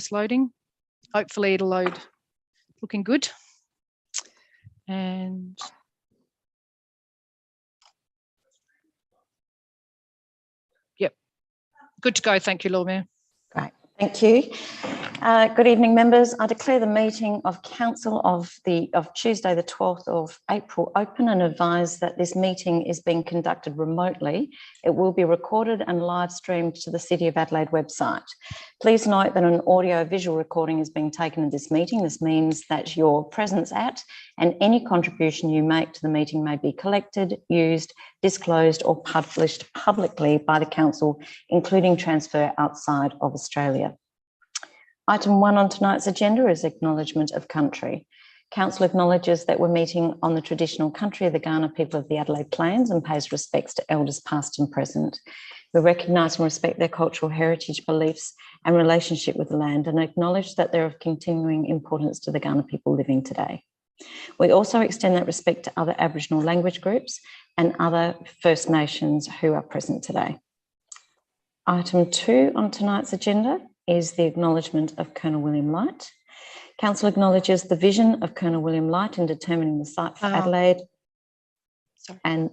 just loading. Hopefully it'll load looking good. And yep, good to go. Thank you, Lord Mayor. Great, thank you. Good evening, members. I declare the meeting of Council of Tuesday, the 12th of April open, and advise that this meeting is being conducted remotely. It will be recorded and live streamed to the City of Adelaide website. Please note that an audio-visual recording is being taken of this meeting. This means that your presence at and any contribution you make to the meeting may be collected, used, disclosed or published publicly by the Council, including transfer outside of Australia. Item 1 on tonight's agenda is acknowledgement of country. Council acknowledges that we're meeting on the traditional country of the Kaurna people of the Adelaide Plains and pays respects to elders past and present. We recognise and respect their cultural heritage, beliefs and relationship with the land, and acknowledge that they're of continuing importance to the Kaurna people living today. We also extend that respect to other Aboriginal language groups and other First Nations who are present today. Item 2 on tonight's agenda is the acknowledgement of Colonel William Light. Council acknowledges the vision of Colonel William Light in determining the site for Adelaide and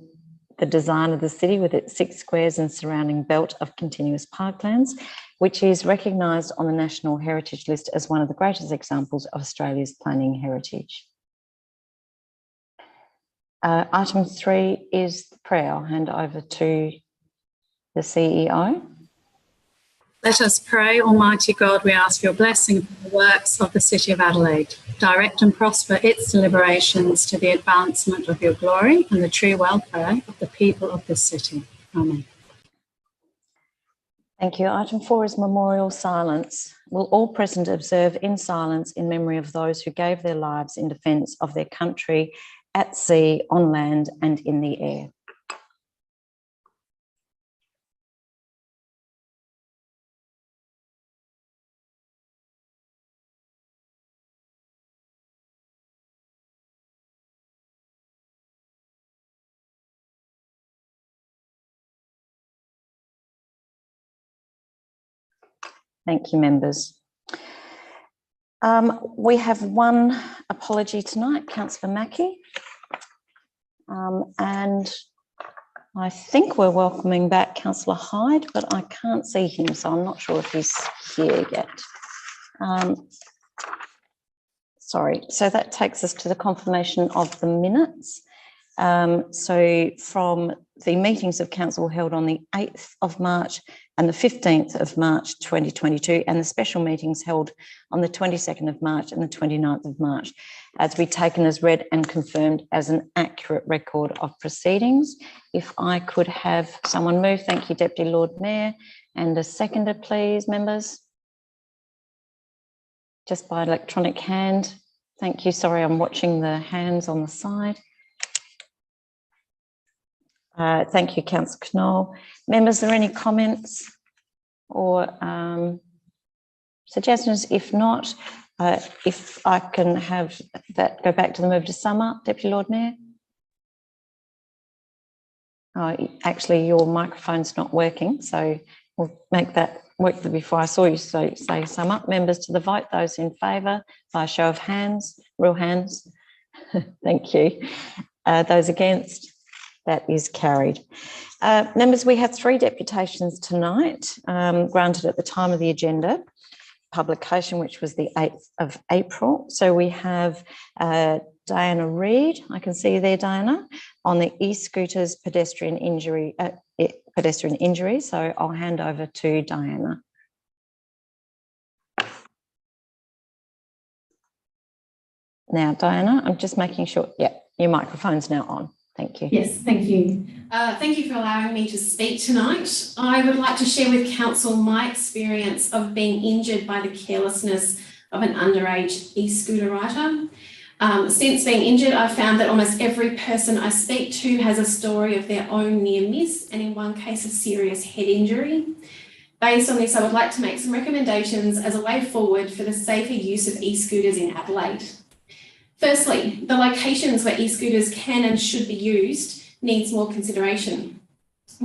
the design of the city with its 6 squares and surrounding belt of continuous parklands, which is recognised on the National Heritage List as one of the greatest examples of Australia's planning heritage. Item 3 is the prayer. I'll hand over to the CEO. Let us pray. Almighty God, we ask your blessing upon the works of the City of Adelaide. Direct and prosper its deliberations to the advancement of your glory and the true welfare of the people of this city. Amen. Thank you. Item 4 is memorial silence. Will all present observe in silence in memory of those who gave their lives in defence of their country at sea, on land and in the air. Thank you, members. We have one apology tonight, Councillor Mackie. And I think we're welcoming back Councillor Hyde, but I can't see him, so I'm not sure if he's here yet. Sorry, so that takes us to the confirmation of the minutes. So from the meetings of Council held on the 8th of March and the 15th of March 2022, and the special meetings held on the 22nd of March and the 29th of March, as be taken as read and confirmed as an accurate record of proceedings. If I could have someone move, thank you, Deputy Lord Mayor, and a seconder, please, members. Just by electronic hand. Thank you. Sorry, I'm watching the hands on the side. Thank you, Councillor Knoll. Members, are there any comments or suggestions? If not, if I can have that go back to the move to sum up, Deputy Lord Mayor. Actually, your microphone's not working, so we'll make that work before I saw you say sum up. Members to the vote, those in favour, by a show of hands, real hands. Thank you. Those against? That is carried. Members, we have 3 deputations tonight, granted at the time of the agenda publication, which was the 8th of April. So we have Diana Reid, I can see you there, Diana, on the e-scooters pedestrian injury. So I'll hand over to Diana. Now, Diana, I'm just making sure, yeah, your microphone's now on. Thank you. Yes, thank you. Thank you for allowing me to speak tonight. I would like to share with Council my experience of being injured by the carelessness of an underage e-scooter rider. Since being injured, I've found that almost every person I speak to has a story of their own near miss, and in one case, a serious head injury. Based on this, I would like to make some recommendations as a way forward for the safer use of e-scooters in Adelaide. Firstly, the locations where e-scooters can and should be used needs more consideration.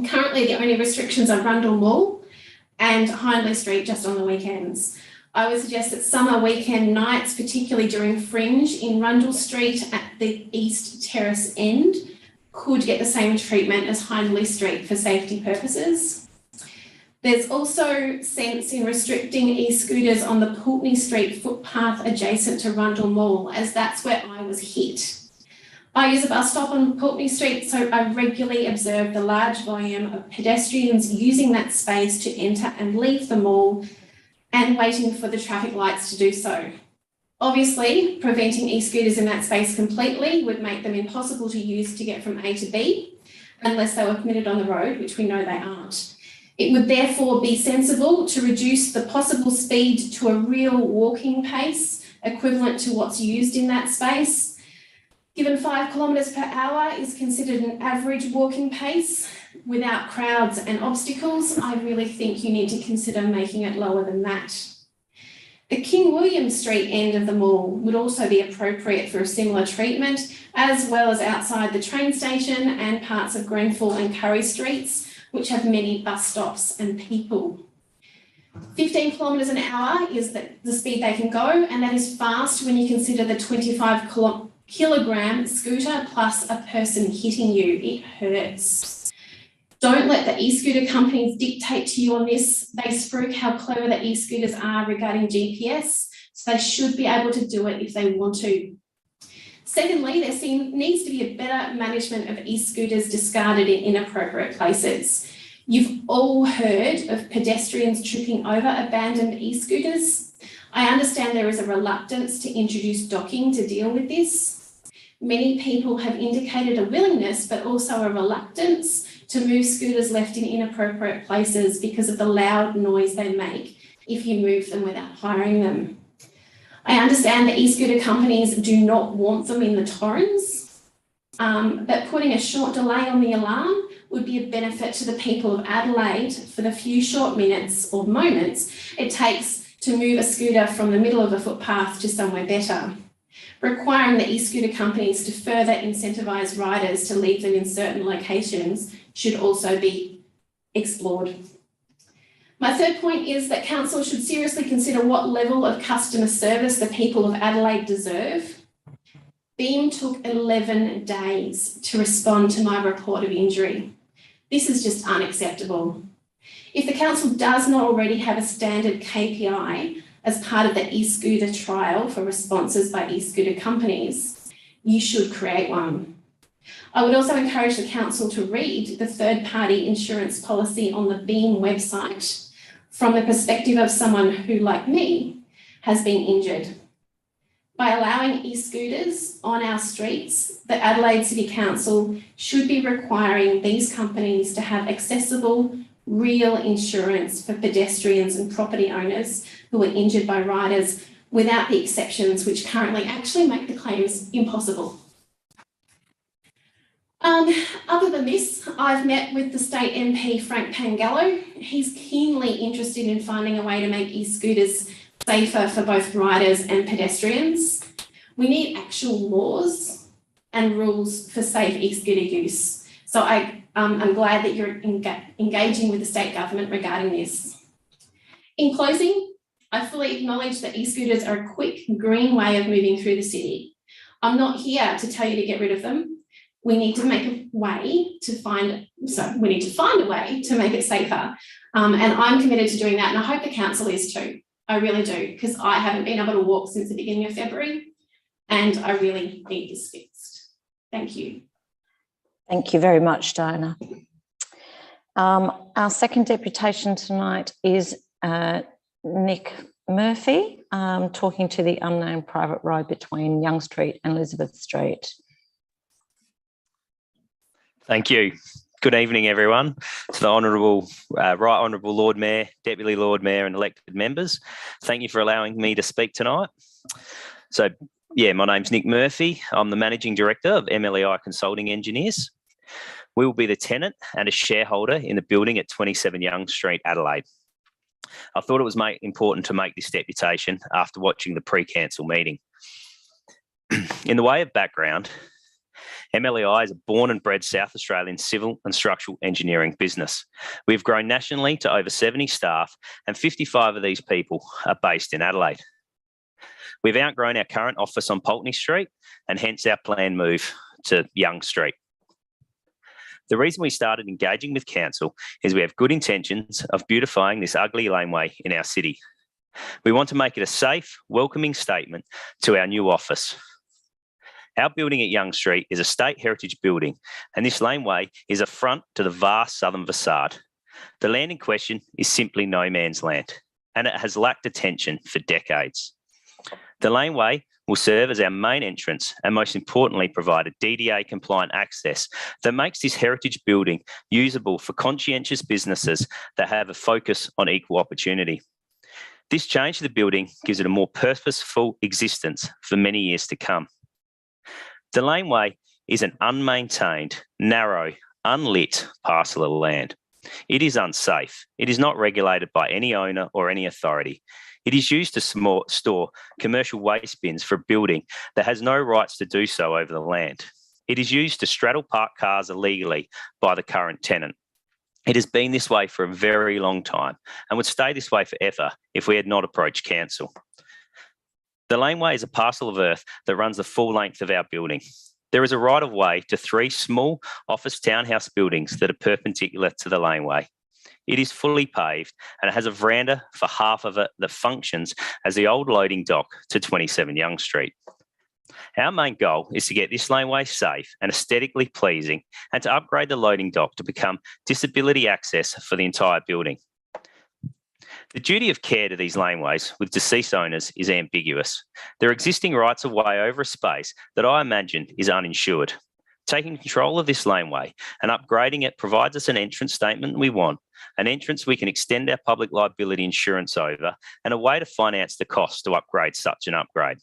Currently, the only restrictions are Rundle Mall and Hindley Street just on the weekends. I would suggest that summer weekend nights, particularly during Fringe in Rundle Street at the East Terrace end, could get the same treatment as Hindley Street for safety purposes. There's also sense in restricting e-scooters on the Pulteney Street footpath adjacent to Rundle Mall, as that's where I was hit. I use a bus stop on Pulteney Street, so I regularly observe the large volume of pedestrians using that space to enter and leave the mall and waiting for the traffic lights to do so. Obviously, preventing e-scooters in that space completely would make them impossible to use to get from A to B, unless they were permitted on the road, which we know they aren't. It would therefore be sensible to reduce the possible speed to a real walking pace equivalent to what's used in that space. Given 5 kilometres per hour is considered an average walking pace without crowds and obstacles, I really think you need to consider making it lower than that. The King William Street end of the mall would also be appropriate for a similar treatment, as well as outside the train station and parts of Grenfell and Curry Streets, which have many bus stops and people. 15 kilometres an hour is the speed they can go, and that is fast when you consider the 25 kilogram scooter plus a person hitting you. It hurts. Don't let the e-scooter companies dictate to you on this. They spruik how clever the e-scooters are regarding GPS, so they should be able to do it if they want to. Secondly, there needs to be a better management of e-scooters discarded in inappropriate places. You've all heard of pedestrians tripping over abandoned e-scooters. I understand there is a reluctance to introduce docking to deal with this. Many people have indicated a willingness, but also a reluctance to move scooters left in inappropriate places because of the loud noise they make if you move them without hiring them. I understand that e-scooter companies do not want them in the Torrens, but putting a short delay on the alarm would be a benefit to the people of Adelaide for the few short minutes or moments it takes to move a scooter from the middle of a footpath to somewhere better. Requiring the e-scooter companies to further incentivise riders to leave them in certain locations should also be explored. My third point is that Council should seriously consider what level of customer service the people of Adelaide deserve. Beam took 11 days to respond to my report of injury. This is just unacceptable. If the Council does not already have a standard KPI as part of the e-scooter trial for responses by e-scooter companies, you should create one. I would also encourage the Council to read the third-party insurance policy on the Beam website from the perspective of someone who, like me, has been injured. By allowing e-scooters on our streets, the Adelaide City Council should be requiring these companies to have accessible, real insurance for pedestrians and property owners who are injured by riders without the exceptions which currently actually make the claims impossible. Other than this, I've met with the State MP Frank Pangallo. He's keenly interested in finding a way to make e-scooters safer for both riders and pedestrians. We need actual laws and rules for safe e-scooter use. So I'm glad that you're engaging with the state government regarding this. In closing, I fully acknowledge that e-scooters are a quick, green way of moving through the city. I'm not here to tell you to get rid of them. We need to make a way to find a way to make it safer. And I'm committed to doing that. And I hope the council is too. I really do, because I haven't been able to walk since the beginning of February and I really need this fixed. Thank you. Thank you very much, Diana. Our second deputation tonight is Nick Murphy, talking to the unnamed private road between Young Street and Elizabeth Street. Thank you. Good evening, everyone. To the Honourable, Right Honourable Lord Mayor, Deputy Lord Mayor and elected members, thank you for allowing me to speak tonight. So, yeah, my name's Nick Murphy. I'm the Managing Director of MLEI Consulting Engineers. We will be the tenant and a shareholder in the building at 27 Young Street, Adelaide. I thought it was important to make this deputation after watching the pre-council meeting. In the way of background, MLEI is a born and bred South Australian civil and structural engineering business. We've grown nationally to over 70 staff, and 55 of these people are based in Adelaide. We've outgrown our current office on Pulteney Street, and hence our planned move to Young Street. The reason we started engaging with council is we have good intentions of beautifying this ugly laneway in our city. We want to make it a safe, welcoming statement to our new office. Our building at Young Street is a state heritage building, and this laneway is a front to the vast southern facade. The land in question is simply no man's land, and it has lacked attention for decades. The laneway will serve as our main entrance and, most importantly, provide a DDA compliant access that makes this heritage building usable for conscientious businesses that have a focus on equal opportunity. This change to the building gives it a more purposeful existence for many years to come. The laneway is an unmaintained, narrow, unlit parcel of land. It is unsafe. It is not regulated by any owner or any authority. It is used to store commercial waste bins for a building that has no rights to do so over the land. It is used to straddle parked cars illegally by the current tenant. It has been this way for a very long time and would stay this way forever if we had not approached council. The laneway is a parcel of earth that runs the full length of our building. There is a right of way to 3 small office townhouse buildings that are perpendicular to the laneway. It is fully paved and it has a veranda for half of it that functions as the old loading dock to 27 Young Street. Our main goal is to get this laneway safe and aesthetically pleasing and to upgrade the loading dock to become disability access for the entire building. The duty of care to these laneways with deceased owners is ambiguous. There are existing rights of way over a space that I imagine is uninsured. Taking control of this laneway and upgrading it provides us an entrance statement we want, an entrance we can extend our public liability insurance over, and a way to finance the cost to upgrade such an upgrade.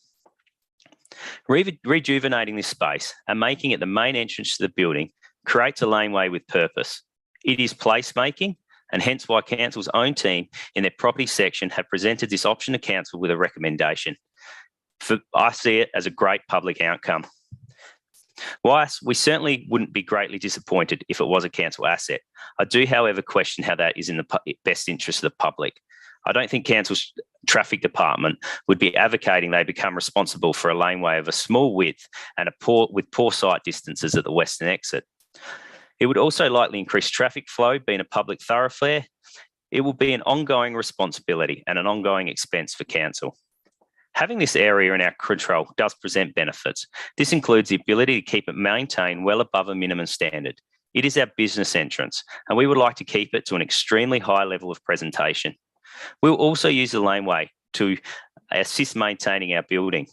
Rejuvenating this space and making it the main entrance to the building creates a laneway with purpose. It is placemaking, and hence why council's own team in their property section have presented this option to council with a recommendation. I see it as a great public outcome. Whilst we certainly wouldn't be greatly disappointed if it was a council asset, I do, however, question how that is in the best interest of the public. I don't think council's traffic department would be advocating they become responsible for a laneway of a small width and with poor sight distances at the western exit. It would also likely increase traffic flow, being a public thoroughfare. It will be an ongoing responsibility and an ongoing expense for council. Having this area in our control does present benefits. This includes the ability to keep it maintained well above a minimum standard. It is our business entrance, and we would like to keep it to an extremely high level of presentation. We'll also use the laneway to assist maintaining our building.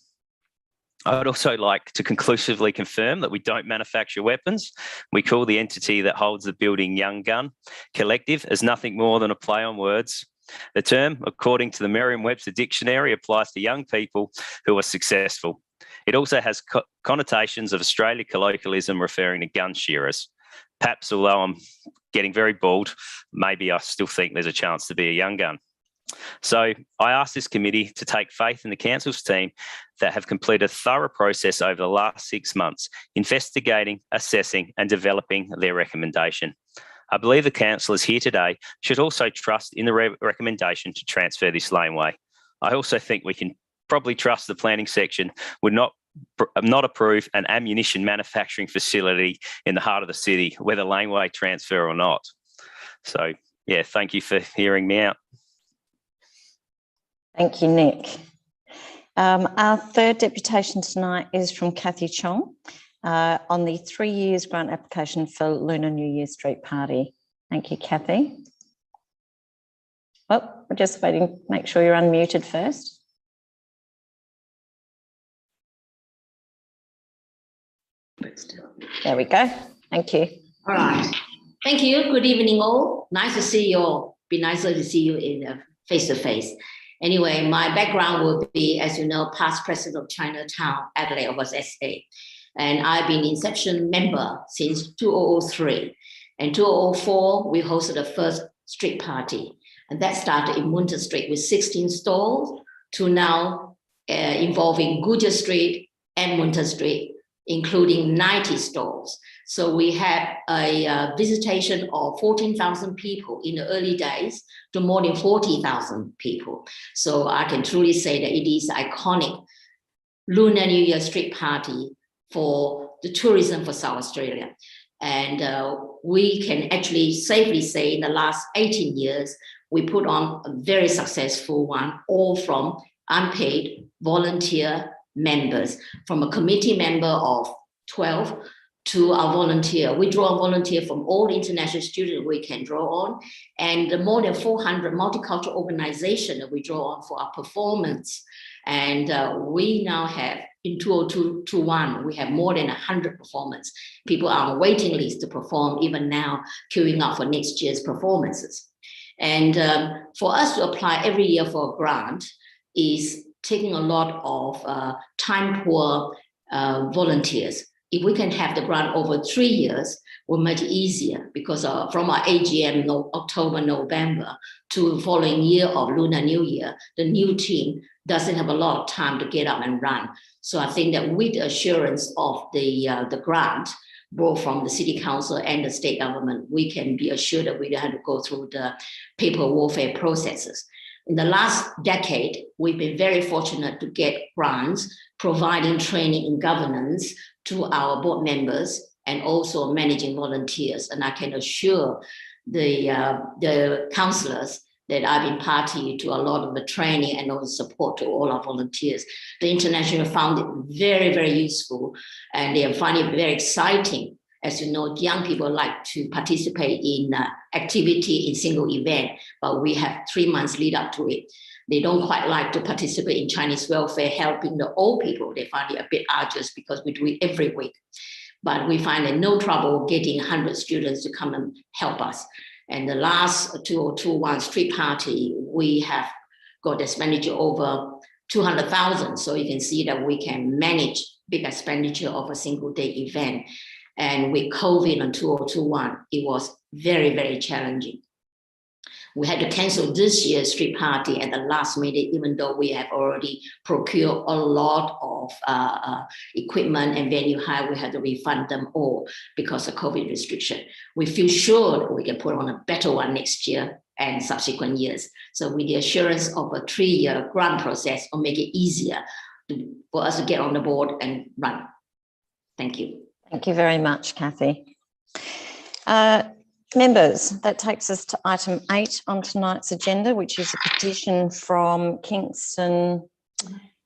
I would also like to conclusively confirm that we don't manufacture weapons. We call the entity that holds the building Young Gun Collective as nothing more than a play on words. The term, according to the Merriam-Webster Dictionary, applies to young people who are successful. It also has connotations of Australian colloquialism referring to gun shearers. Perhaps, although I'm getting very bald, maybe I still think there's a chance to be a young gun. So I ask this committee to take faith in the council's team that have completed a thorough process over the last 6 months, investigating, assessing and developing their recommendation. I believe the councillors here today should also trust in the recommendation to transfer this laneway. I also think we can probably trust the planning section would not approve an ammunition manufacturing facility in the heart of the city, whether laneway transfer or not. So, yeah, thank you for hearing me out. Thank you, Nick. Our third deputation tonight is from Kathy Chong on the 3 years grant application for Lunar New Year Street Party. Thank you, Kathy. Oh, we're just waiting. Make sure you're unmuted first. There we go. Thank you. All right. Thank you. Good evening, all. Nice to see you all. Be nicer to see you in face-to-face. Anyway, my background will be, as you know, past president of Chinatown, Adelaide was SA. And I've been Inception member since 2003. And 2004, we hosted the first street party. And that started in Munter Street with 16 stalls to now involving Goodyear Street and Munter Street including 90 stalls. So we had a visitation of 14,000 people in the early days to more than 40,000 people. So I can truly say that it is iconic Lunar New Year street party for the tourism for South Australia. And we can actually safely say in the last 18 years, we put on a very successful one, all from unpaid volunteer members, from a committee member of 12 to our volunteer. We draw on volunteer from all international students we can draw on, and the more than 400 multicultural organizations that we draw on for our performance. And we now have, in 2021, we have more than 100 performance. People are on a waiting list to perform, even now, queuing up for next year's performances. And for us to apply every year for a grant is taking a lot of time-poor volunteers. If we can have the grant over 3 years, we'll make it easier, because from our AGM, October, November, to the following year of Lunar New Year, the new team doesn't have a lot of time to get up and run. So I think that with the assurance of the grant, both from the City Council and the state government, we can be assured that we don't have to go through the paper warfare processes. In the last decade, we've been very fortunate to get grants providing training in governance to our board members and also managing volunteers. And I can assure the councillors that I've been party to a lot of the training and also support to all our volunteers. The international found it very, very useful, and they find it very exciting. As you know, young people like to participate in activity in single event, but we have 3 months lead up to it. They don't quite like to participate in Chinese welfare, helping the old people. They find it a bit arduous because we do it every week. But we find it no trouble getting 100 students to come and help us. And the last 2021 street party, we have got expenditure over 200,000. So you can see that we can manage big expenditure of a single day event. And with COVID in 2021, it was very, very challenging. We had to cancel this year's street party at the last minute, even though we have already procured a lot of equipment and venue hire. We had to refund them all because of COVID restriction. We feel sure that we can put on a better one next year and subsequent years. So with the assurance of a 3-year grant process, will make it easier for us to get on the board and run. Thank you. Thank you very much, Kathy. Members, that takes us to item 8 on tonight's agenda, which is a petition from Kingston,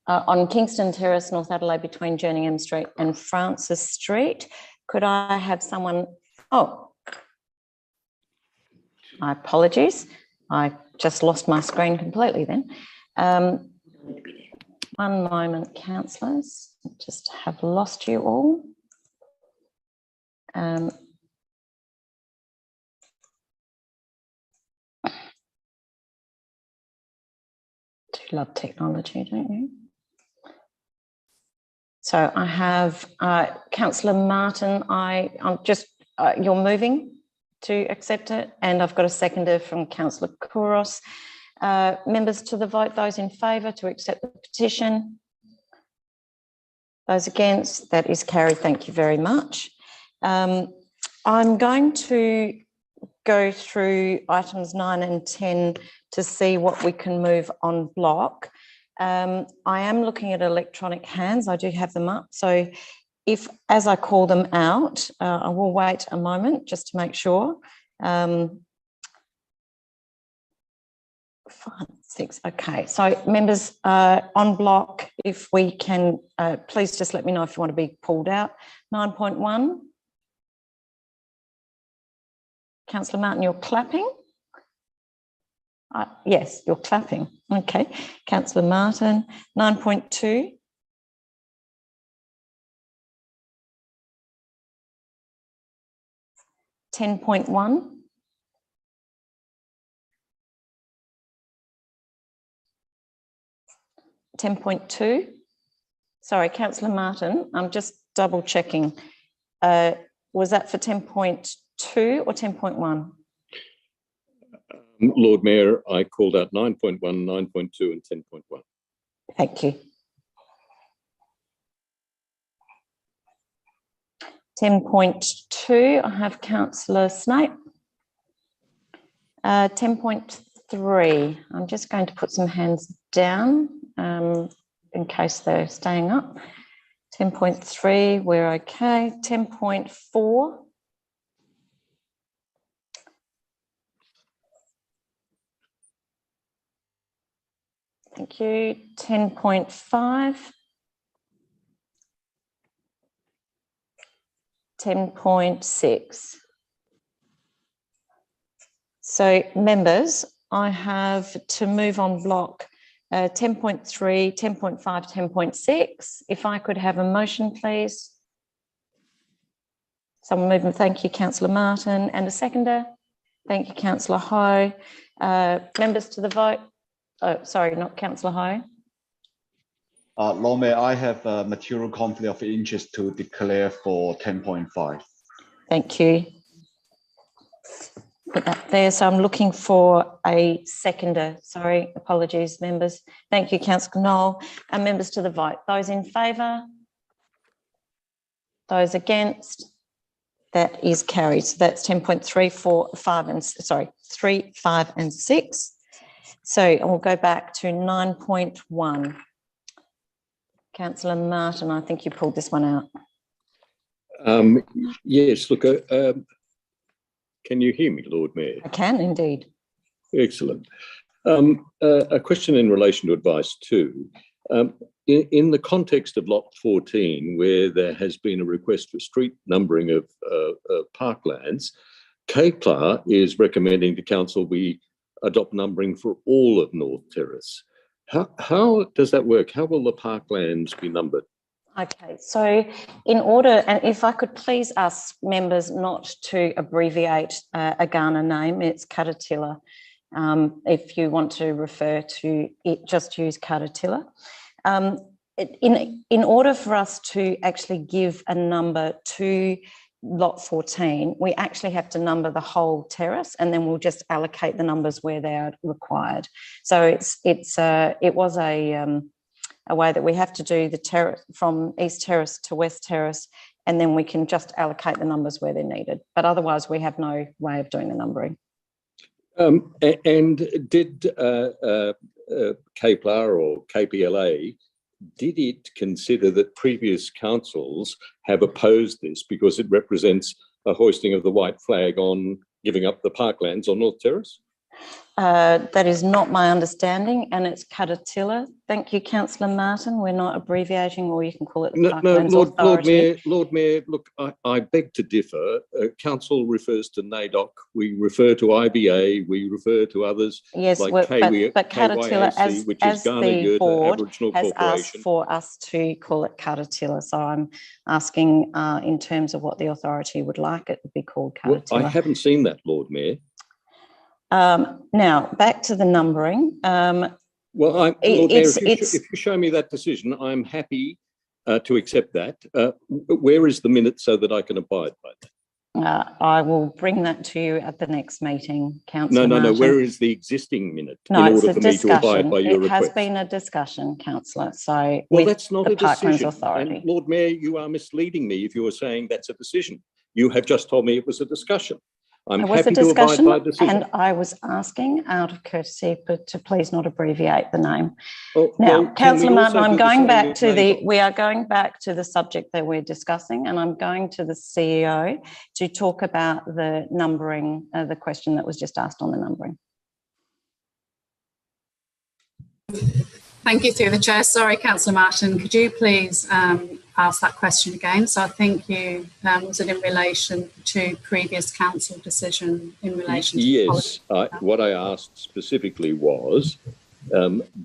on Kingston Terrace, North Adelaide, between Jerningham Street and Francis Street. Could I have someone? Oh, my apologies. I just lost my screen completely then. One moment, councillors. Just have lost you all. Do love technology, don't you? So I have Councillor Martin. I'm just you're moving to accept it, and I've got a seconder from Councillor Kouros. Members to the vote, those in favour to accept the petition. Those against, that is carried. Thank you very much. I'm going to go through items 9 and 10 to see what we can move on block. I am looking at electronic hands. I do have them up. So if, as I call them out, I will wait a moment just to make sure. 5, 6, okay. So members on block, if we can, please just let me know if you want to be pulled out. 9.1. Councillor Martin, you're clapping? Yes, you're clapping. Okay. Councillor Martin. 9.2. $10.1. $10.2. Sorry, Councillor Martin, I'm just double checking. Was that for 10.2 or 10.1? Lord Mayor, I called out 9.1, 9.2 and 10.1. Thank you. 10.2, I have Councillor Snape. 10.3, I'm just going to put some hands down in case they're staying up. 10.3, we're okay. 10.4. Thank you. 10.5. 10.6. So members, I have to move on block 10.3, 10.5, 10.6. If I could have a motion, please. Someone move them. Thank you, Councillor Martin. And a seconder. Thank you, Councillor Ho. Members to the vote. Oh, sorry, not Councillor Ho. Lord Mayor, I have a material conflict of interest to declare for 10.5. Thank you. Put that there. So I'm looking for a seconder. Sorry, apologies, members. Thank you, Councillor Knoll. And members to the vote. Those in favour? Those against? That is carried. So that's 10.3, 4, 5 and 3, 5 and 6. So we'll go back to 9.1. Councillor Martin, I think you pulled this one out. Yes, look, can you hear me, Lord Mayor? I can indeed. Excellent. A question in relation to advice 2. In the context of lot 14, where there has been a request for street numbering of parklands, KPLAR is recommending to council we adopt numbering for all of North Terrace. How does that work? How will the parklands be numbered? Okay, so in order, and if I could please ask members not to abbreviate a Ghana name, it's Katatilla. If you want to refer to it, just use Katatilla. In order for us to actually give a number to lot 14, we actually have to number the whole terrace, and then we'll just allocate the numbers where they are required. So it was a way that we have to do the terrace from East Terrace to West Terrace, and then we can just allocate the numbers where they're needed. But otherwise, we have no way of doing the numbering. And did KPLAR or KPLA, did it consider that previous councils have opposed this because it represents a hoisting of the white flag on giving up the parklands on North Terrace? That is not my understanding, and it's Katatilla. Thank you, Councillor Martin. We're not abbreviating, or you can call it the Parklands Authority. Lord Mayor, look, I beg to differ. Council refers to NAIDOC. We refer to IBA. We refer to others. Yes, like but Katatilla, as the board has asked for us to call it Katatilla. So I'm asking in terms of what the authority would like it to be called Katatilla. Well, I haven't seen that, Lord Mayor. Now, back to the numbering. Well, Lord Mayor, if you show me that decision, I'm happy to accept that. Where is the minute so that I can abide by that? I will bring that to you at the next meeting, Councillor No. Martin. Where is the existing minute No, in it's order a for me discussion. to abide by your request? It has been a discussion, Councillor. So well, that's not the a decision. Authority. And Lord Mayor, you are misleading me if you are saying that's a decision. You have just told me it was a discussion. I'm happy to abide by a decision. And I was asking out of courtesy, but to please not abbreviate the name. Oh, now, well, Councillor Martin, I'm going back to we are going back to the subject that we're discussing, and I'm going to the CEO to talk about the numbering, the question that was just asked on the numbering. Thank you through the chair. Sorry, Councillor Martin, could you please ask that question again? So I think you, was it in relation to previous council decision in relation to yes, what I asked specifically was,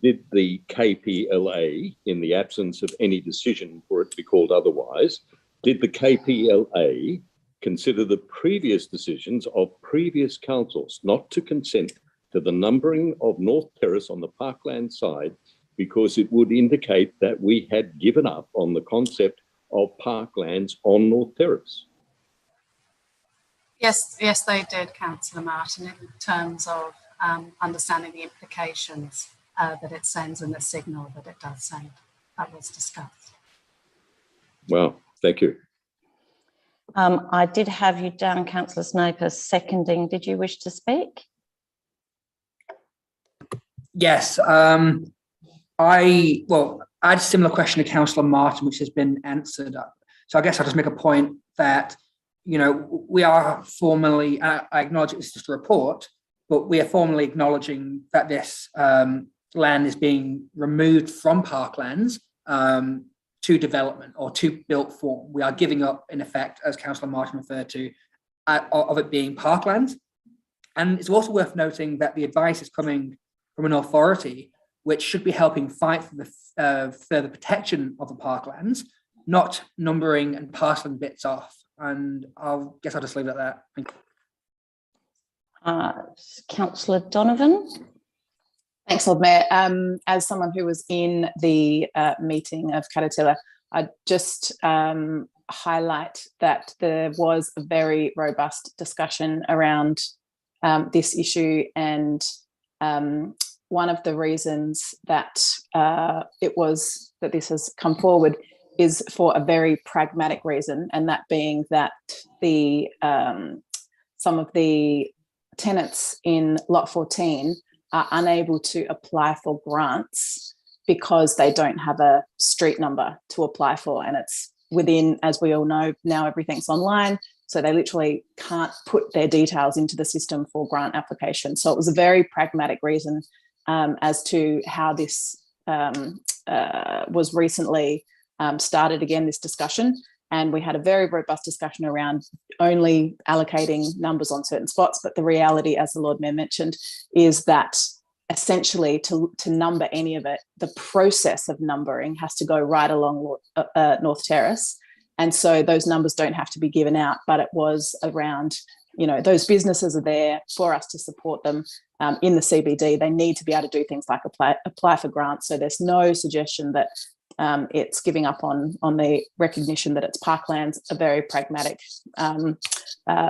did the KPLA, in the absence of any decision for it to be called otherwise, did the KPLA consider the previous decisions of previous councils not to consent to the numbering of North Terrace on the parkland side, because it would indicate that we had given up on the concept of parklands on North Terrace? Yes, they did, Councillor Martin, in terms of understanding the implications that it sends and the signal that it does send. That was discussed. Well, thank you. I did have you down, Councillor Snaper, seconding. Did you wish to speak? Yes. I had a similar question to Councillor Martin, which has been answered. So I guess I'll just make a point that, you know, we are formally, I acknowledge it's just a report, but we are formally acknowledging that this land is being removed from parklands to development or to built form. We are giving up, in effect, as Councillor Martin referred to, of it being parklands. And it's also worth noting that the advice is coming from an authority which should be helping fight for the further protection of the parklands, not numbering and parceling bits off. And I guess I'll just leave it at that. Thank you. Councillor Donovan. Thanks, Lord Mayor. As someone who was in the meeting of Caterpillar, I'd just highlight that there was a very robust discussion around this issue, and one of the reasons that this has come forward is for a very pragmatic reason, and that being that the some of the tenants in Lot 14 are unable to apply for grants because they don't have a street number to apply for, and it's within, as we all know, now everything's online, so they literally can't put their details into the system for grant application. So it was a very pragmatic reason as to how this was recently started again, this discussion. And we had a very robust discussion around only allocating numbers on certain spots. But the reality, as the Lord Mayor mentioned, is that essentially to number any of it, the process of numbering has to go right along North Terrace. And so those numbers don't have to be given out, but it was around, you know, those businesses are there for us to support them in the CBD. They need to be able to do things like apply for grants. So there's no suggestion that it's giving up on the recognition that it's parklands, a very pragmatic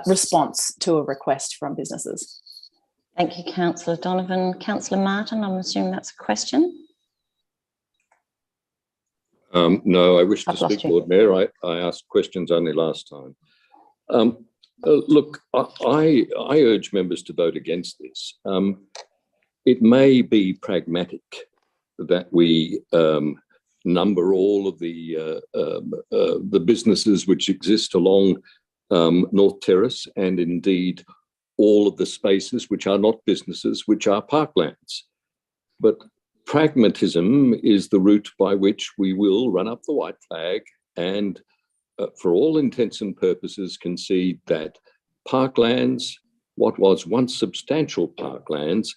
response to a request from businesses. Thank you, Councillor Donovan. Councillor Martin, I'm assuming that's a question. No, I wish to speak, Lord Mayor. I asked questions only last time. Look, I urge members to vote against this. It may be pragmatic that we number all of the businesses which exist along North Terrace, and indeed all of the spaces which are not businesses, which are parklands. But pragmatism is the route by which we will run up the white flag and, for all intents and purposes, concede that parklands, what was once substantial parklands,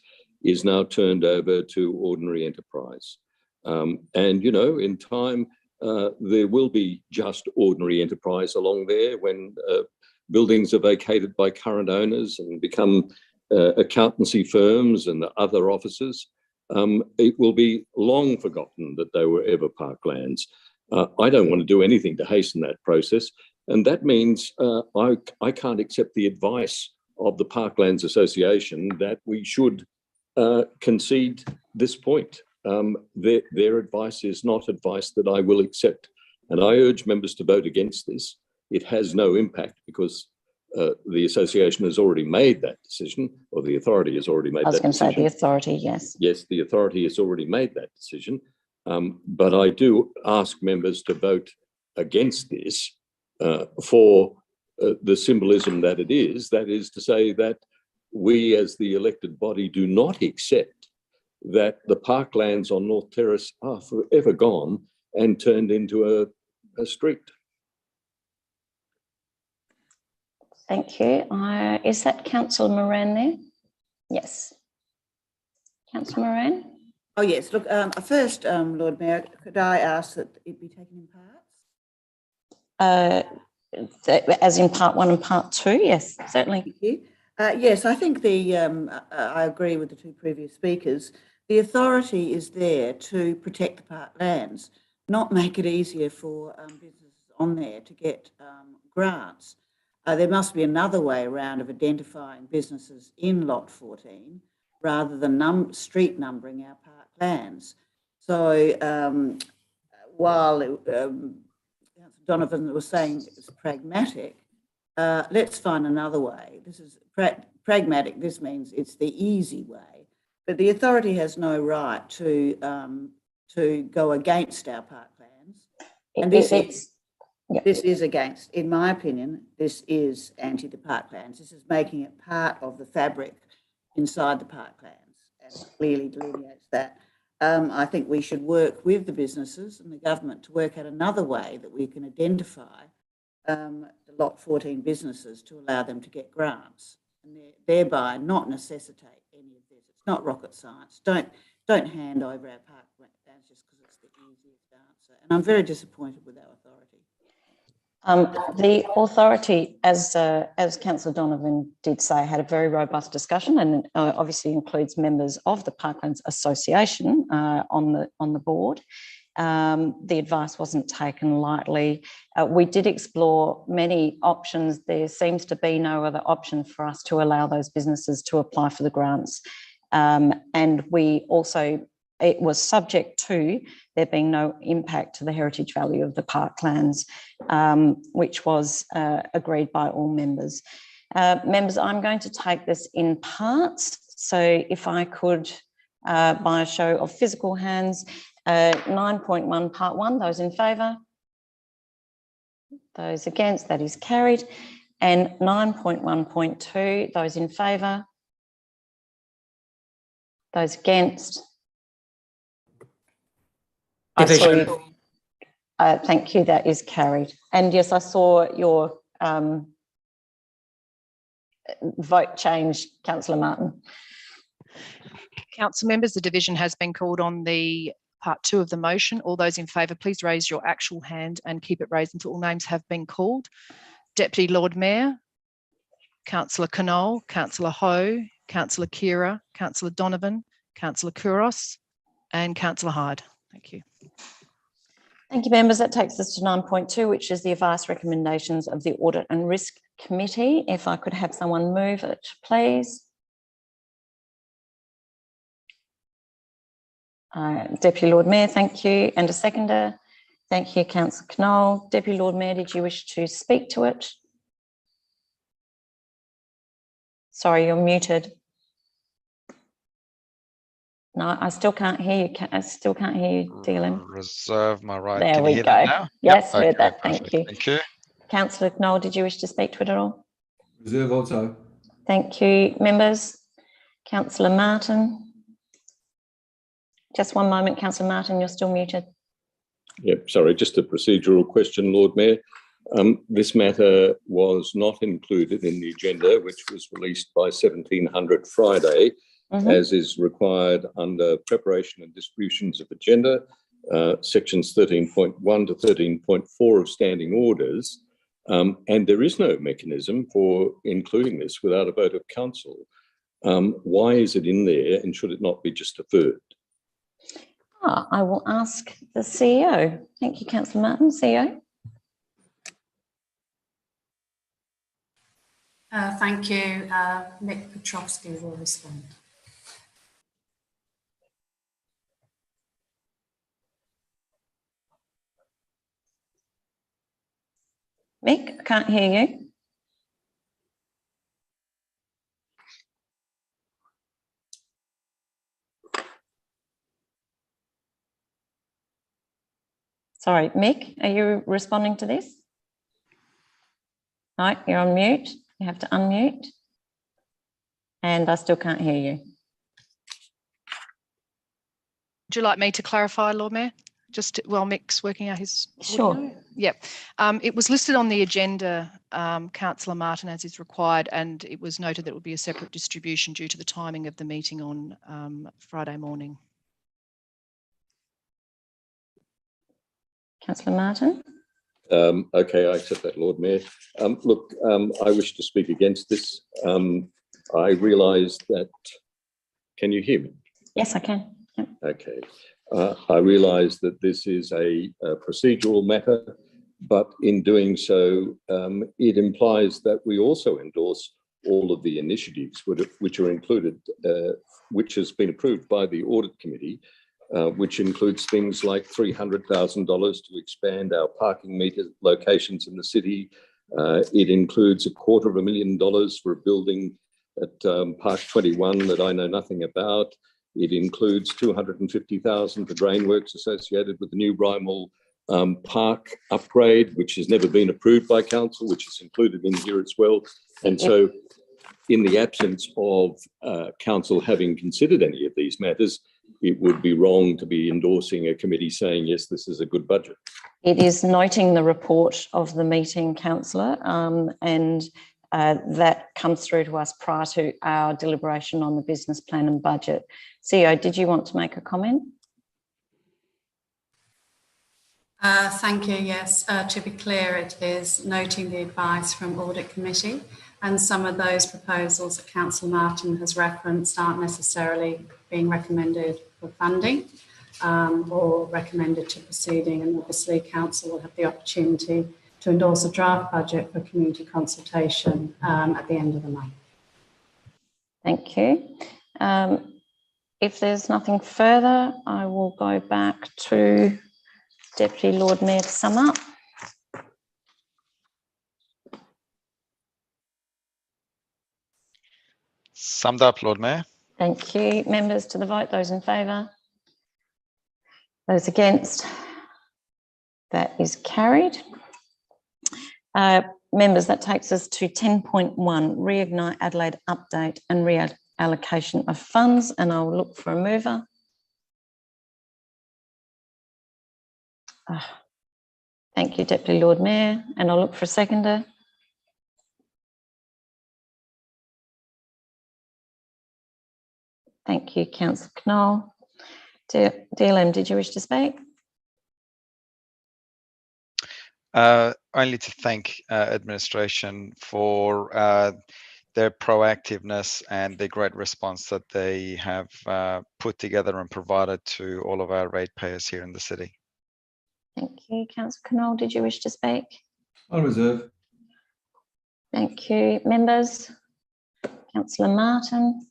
is now turned over to ordinary enterprise. And, you know, in time, there will be just ordinary enterprise along there when buildings are vacated by current owners and become accountancy firms and other offices. It will be long forgotten that they were ever parklands. I don't want to do anything to hasten that process. And that means I can't accept the advice of the Parklands Association that we should concede this point. Their advice is not advice that I will accept. And I urge members to vote against this. It has no impact because the association has already made that decision, or the authority has already made that decision. I was going to say the authority, yes. Yes, the authority has already made that decision. But I do ask members to vote against this for the symbolism that it is. That is to say that we as the elected body do not accept that the parklands on North Terrace are forever gone and turned into a street. Thank you. Is that Councillor Moran there? Yes. Councillor Moran? Oh, yes. Look, first, Lord Mayor, could I ask that it be taken in parts? As in part 1 and part 2, yes, certainly. Thank you. Yes, I think I agree with the two previous speakers. The authority is there to protect the parklands, not make it easier for businesses on there to get grants. There must be another way around of identifying businesses in Lot 14 rather than street numbering our parklands. So while Donovan was saying it's pragmatic, let's find another way. This is pragmatic. This means it's the easy way. But the authority has no right to go against our parklands. And this is against, in my opinion, this is anti the parklands. This is making it part of the fabric inside the parklands, and it clearly delineates that. I think we should work with the businesses and the government to work out another way that we can identify the Lot 14 businesses to allow them to get grants, and thereby not necessitate any of this. It's not rocket science. Don't hand over our parklands just because it's the easiest answer. And I'm very disappointed with our authority. The authority, as Councillor Donovan did say, had a very robust discussion, and obviously includes members of the Parklands Association on the board. The advice wasn't taken lightly. We did explore many options. There seems to be no other option for us to allow those businesses to apply for the grants, and we also. It was subject to there being no impact to the heritage value of the parklands, which was agreed by all members. Members, I'm going to take this in parts. So if I could, by a show of physical hands, 9.1 part 1, those in favour? Those against, that is carried. And 9.1.2, those in favour? Those against? Division. Thank you, that is carried. And yes, I saw your vote change, Councillor Martin. Council members, the division has been called on the part 2 of the motion. All those in favour, please raise your actual hand and keep it raised until all names have been called. Deputy Lord Mayor, Councillor Knoll, Councillor Ho, Councillor Kira, Councillor Donovan, Councillor Kouros, and Councillor Hyde. Thank you. Thank you, members. That takes us to 9.2, which is the advice recommendations of the Audit and Risk Committee. If I could have someone move it, please. Deputy Lord Mayor, thank you. And a seconder. Thank you, Councillor Knoll. Deputy Lord Mayor, did you wish to speak to it? Sorry, you're muted. No, I still can't hear you. I still can't hear you, Dylan. Reserve my right. There Can we you hear go. that now? Yes, Yep. heard Okay, that. perfect. Thank you. Thank you. Councillor Knoll, did you wish to speak to it at all? Reserve also. Thank you, members. Councillor Martin. Just one moment, Councillor Martin, you're still muted. Yep, sorry, just a procedural question, Lord Mayor. This matter was not included in the agenda, which was released by 1700 Friday, as is required under preparation and distributions of agenda, sections 13.1 to 13.4 of standing orders. And there is no mechanism for including this without a vote of council. Why is it in there, and should it not be just deferred? I will ask the CEO. Thank you, Councillor Martin. CEO. Thank you. Nick Petrovsky will respond. Mick, I can't hear you. Sorry, Mick, are you responding to this? No, you're on mute. You have to unmute. And I still can't hear you. Would you like me to clarify, Lord Mayor? Just while Mick's working out his Sure. audio? Yep. It was listed on the agenda, Councillor Martin, as is required, and it was noted that it would be a separate distribution due to the timing of the meeting on Friday morning. Councillor Martin. Okay, I accept that, Lord Mayor. Look, I wish to speak against this. I realise that, can you hear me? Yes, I can. Yep. Okay. I realise that this is a procedural matter, but in doing so, it implies that we also endorse all of the initiatives which are included, which has been approved by the Audit Committee, which includes things like $300,000 to expand our parking meter locations in the city, It includes $250,000 for a building at Park 21 that I know nothing about. It includes $250,000 for drain works associated with the new Brimall Park upgrade, which has never been approved by council, which is included in here as well. And so in the absence of council having considered any of these matters, it would be wrong to be endorsing a committee saying, yes, this is a good budget. It is noting the report of the meeting, councillor, and that comes through to us prior to our deliberation on the business plan and budget. CEO, did you want to make a comment? Thank you. Yes, to be clear, it is noting the advice from Audit Committee, and some of those proposals that Councillor Martin has referenced aren't necessarily being recommended for funding or recommended to proceeding, and obviously Council will have the opportunity to endorse a draft budget for community consultation at the end of the month. Thank you. If there's nothing further, I will go back to Deputy Lord Mayor to sum up. Summed up, Lord Mayor. Thank you. Members to the vote, those in favour? Those against? That is carried. Members, that takes us to 10.1, Reignite Adelaide update and reallocation of funds, and I'll look for a mover. Thank you, Deputy Lord Mayor, and I'll look for a seconder. Thank you, Councillor Knoll. DLM, did you wish to speak? Only to thank administration for their proactiveness and the great response that they have put together and provided to all of our ratepayers here in the city. Thank you. Councillor Knoll, did you wish to speak? I'll reserve. Thank you. Members? Councillor Martin.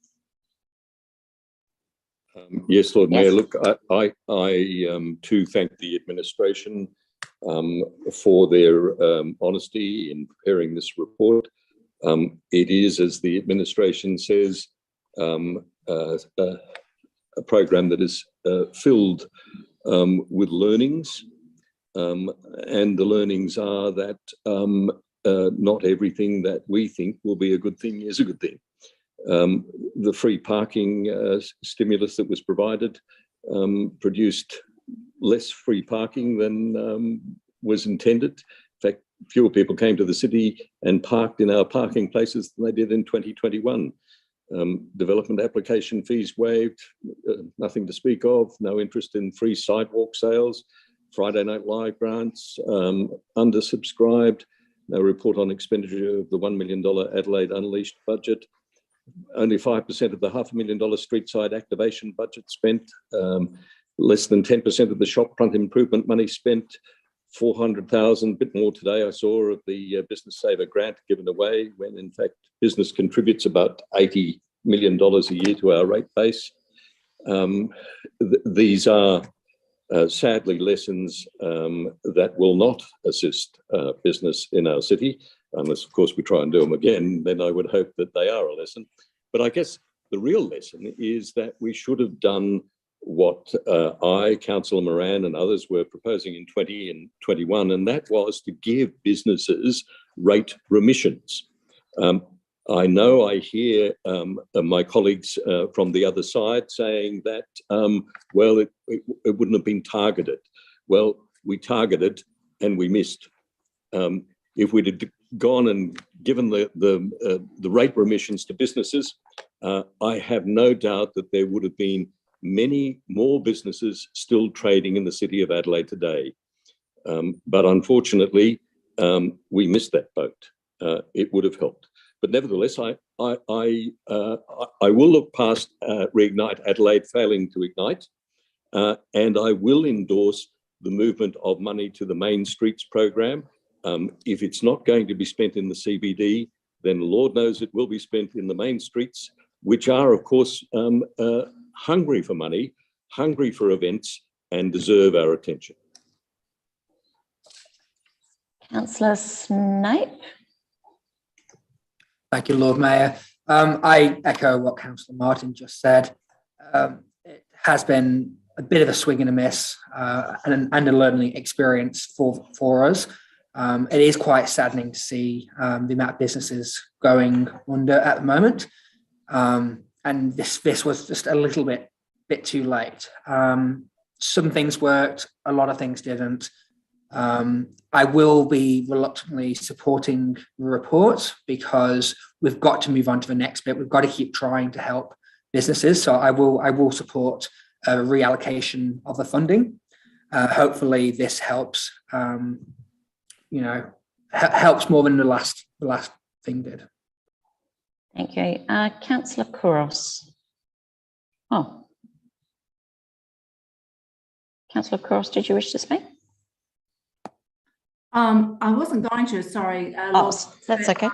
Yes, Lord Yes. Mayor, look, I too thank the administration for their honesty in preparing this report. It is, as the administration says, a program that is filled with learnings, and the learnings are that not everything that we think will be a good thing is a good thing. The free parking stimulus that was provided produced less free parking than was intended. In fact, fewer people came to the city and parked in our parking places than they did in 2021. Development application fees waived, nothing to speak of, no interest in free sidewalk sales, Friday Night Live grants, undersubscribed, no report on expenditure of the $1 million Adelaide Unleashed budget, only 5% of the $500,000 street side activation budget spent, less than 10% of the shopfront improvement money spent, 400,000, bit more today I saw of the Business Saver grant given away, when in fact business contributes about $80 million a year to our rate base. These are sadly lessons that will not assist business in our city, unless of course we try and do them again. Then I would hope that they are a lesson. But I guess the real lesson is that we should have done what I, Councillor Moran and others were proposing in 20 and 21, and that was to give businesses rate remissions. I know I hear my colleagues from the other side saying that, well, it wouldn't have been targeted. Well, we targeted and we missed. If we'd have gone and given the rate remissions to businesses, I have no doubt that there would have been many more businesses still trading in the city of Adelaide today. But unfortunately, we missed that boat. It would have helped. But nevertheless, I will look past Reignite Adelaide failing to ignite, and I will endorse the movement of money to the Main Streets program. If it's not going to be spent in the CBD, then Lord knows it will be spent in the main streets, which are, of course, hungry for money, hungry for events, and deserve our attention. Councillor Snape. Thank you, Lord Mayor. I echo what Councillor Martin just said. It has been a bit of a swing and a miss and a learning experience for us. It is quite saddening to see the amount of businesses going under at the moment. And this was just a little bit too late. Some things worked, a lot of things didn't. I will be reluctantly supporting the report because we've got to move on to the next bit. We've got to keep trying to help businesses. So I will support a reallocation of the funding. Hopefully this helps, helps more than the last thing did. Thank you. Councillor Kouros. Oh. Councillor Kouros, did you wish to speak? I wasn't going to, sorry. That's okay.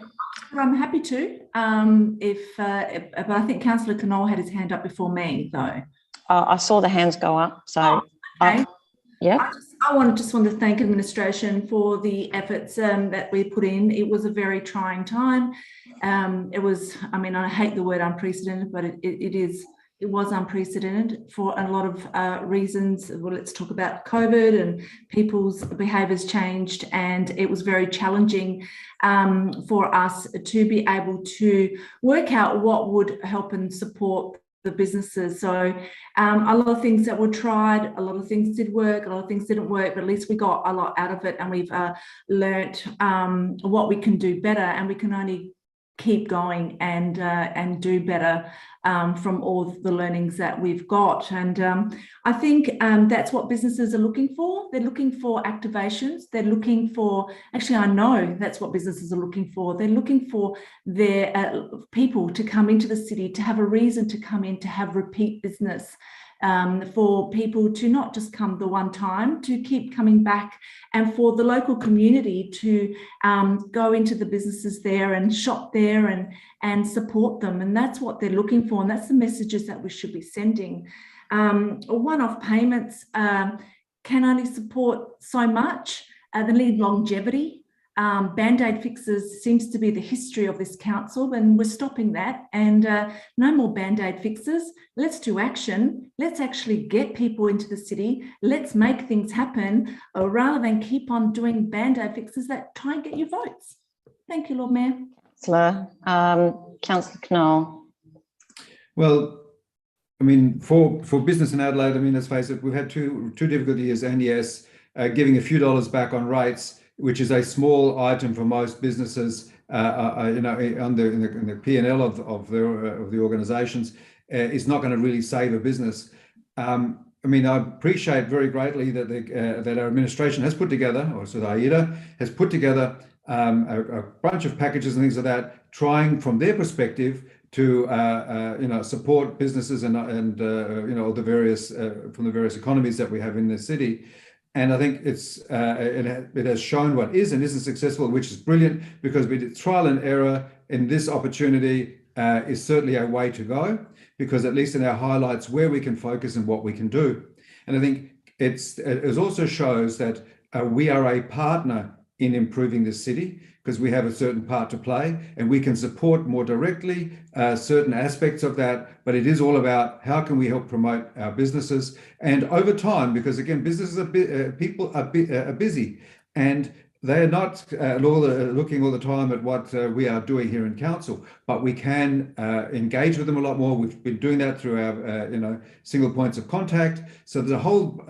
But I'm happy to. But I think Councillor Knoll had his hand up before me, though. I saw the hands go up, so okay. Yeah. I just want to thank administration for the efforts that we put in. It was a very trying time. I hate the word unprecedented, but it was unprecedented for a lot of reasons. Well, let's talk about COVID, and people's behaviours changed, and it was very challenging for us to be able to work out what would help and support the businesses. So a lot of things that were tried, a lot of things did work, a lot of things didn't work, but at least we got a lot out of it, and we've learnt what we can do better, and we can only keep going and do better from all the learnings that we've got. And I think that's what businesses are looking for. They're looking for activations. They're looking for, actually, I know that's what businesses are looking for. They're looking for their people to come into the city, to have a reason to come in, to have repeat business. For people to not just come the one time, to keep coming back, and for the local community to go into the businesses there and shop there and support them. And that's what they're looking for, and that's the messages that we should be sending. One-off payments can only support so much. They need longevity. Band-aid fixes seems to be the history of this council, and we're stopping that. And no more band-aid fixes. Let's do action. Let's actually get people into the city. Let's make things happen rather than keep on doing band-aid fixes that try and get your votes. Thank you, Lord Mayor. Councillor Knoll. Well, I mean, for business in Adelaide, I mean, let's face it, we've had two difficult years, and yes, giving a few dollars back on rates, which is a small item for most businesses, in the P&L of the organisations, is not going to really save a business. I mean, I appreciate very greatly that that our administration has put together, or so the AIDA has put together a bunch of packages and things like that, trying from their perspective to support businesses and the various from the various economies that we have in the city. And I think it has shown what is and isn't successful, which is brilliant, because we did trial and error in this opportunity is certainly a way to go, because at least in our highlights where we can focus and what we can do. And I think it also shows that we are a partner in improving the city, because we have a certain part to play, and we can support more directly certain aspects of that. But it is all about how can we help promote our businesses, and over time, because again, businesses people are busy, and they're not looking all the time at what we are doing here in council, but we can engage with them a lot more. We've been doing that through our single points of contact. So there's a whole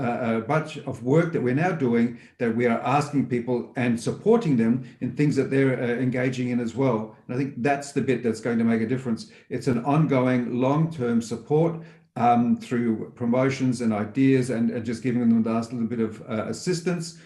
bunch of work that we're now doing, that we are asking people and supporting them in things that they're engaging in as well. And I think that's the bit that's going to make a difference. It's an ongoing long-term support through promotions and ideas, and just giving them the last little bit of assistance,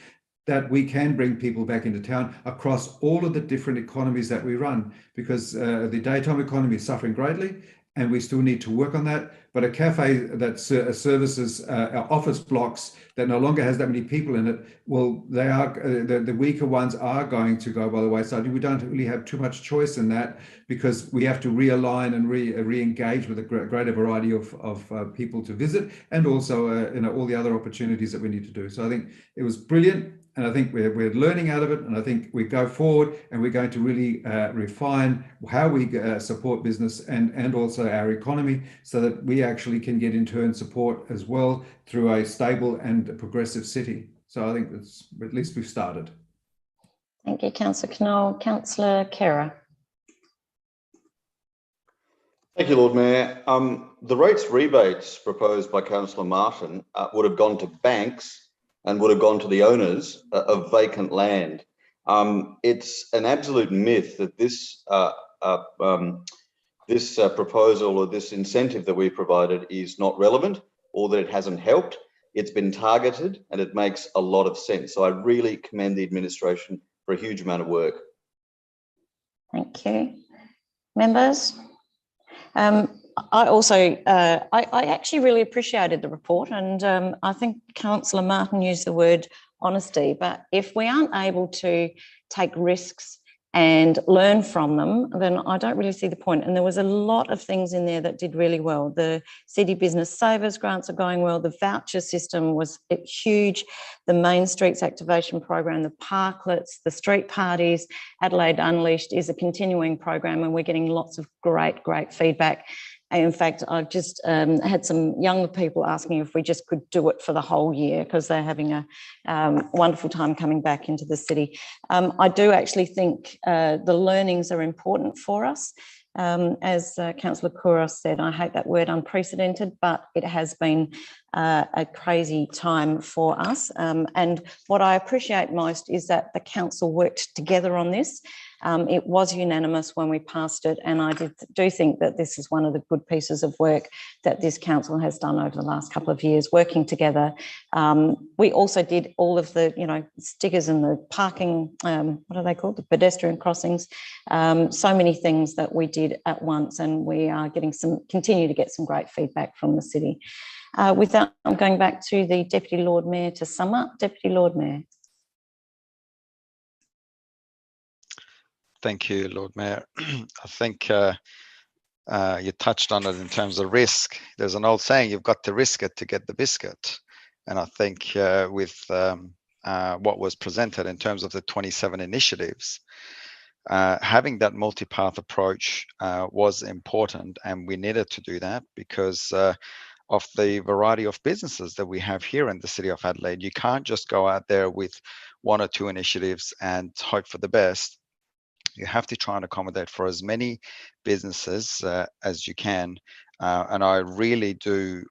that we can bring people back into town across all of the different economies that we run, because the daytime economy is suffering greatly, and we still need to work on that. But a cafe that services our office blocks that no longer has that many people in it, well, they are the weaker ones are going to go by the wayside. We don't really have too much choice in that, because we have to realign and re-engage with a greater variety of people to visit, and also all the other opportunities that we need to do. So I think it was brilliant. And I think we're learning out of it. And I think we go forward and we're going to really refine how we support business and also our economy so that we actually can get in turn support as well through a stable and progressive city. So I think that's, at least we've started. Thank you, Councillor Knoll. Councillor Khera. Thank you, Lord Mayor. The rates rebates proposed by Councillor Martin would have gone to banks and would have gone to the owners of vacant land. It's an absolute myth that this proposal or this incentive that we provided is not relevant or that it hasn't helped. It's been targeted and it makes a lot of sense. So I really commend the administration for a huge amount of work. Thank you. Members? I also, I actually really appreciated the report, and I think Councillor Martin used the word honesty, but if we aren't able to take risks and learn from them, then I don't really see the point. And there was a lot of things in there that did really well. The City Business Savers grants are going well. The voucher system was huge. The Main Streets Activation Program, the parklets, the street parties, Adelaide Unleashed is a continuing program, and we're getting lots of great feedback. In fact, I've just had some younger people asking if we just could do it for the whole year because they're having a wonderful time coming back into the city. I do actually think the learnings are important for us. As Councillor Kouros said, I hate that word unprecedented, but it has been a crazy time for us. And what I appreciate most is that the council worked together on this. It was unanimous when we passed it, and I do think that this is one of the good pieces of work that this council has done over the last couple of years, working together. We also did all of the, stickers and the parking, what are they called? The pedestrian crossings. So many things that we did at once, and we are continue to get some great feedback from the city. With that, I'm going back to the Deputy Lord Mayor to sum up. Deputy Lord Mayor. Thank you, Lord Mayor. I think you touched on it in terms of risk. There's an old saying, you've got to risk it to get the biscuit. And I think with what was presented in terms of the 27 initiatives, having that multi-path approach was important, and we needed to do that because of the variety of businesses that we have here in the City of Adelaide. You can't just go out there with one or two initiatives and hope for the best. You have to try and accommodate for as many businesses as you can. And I really do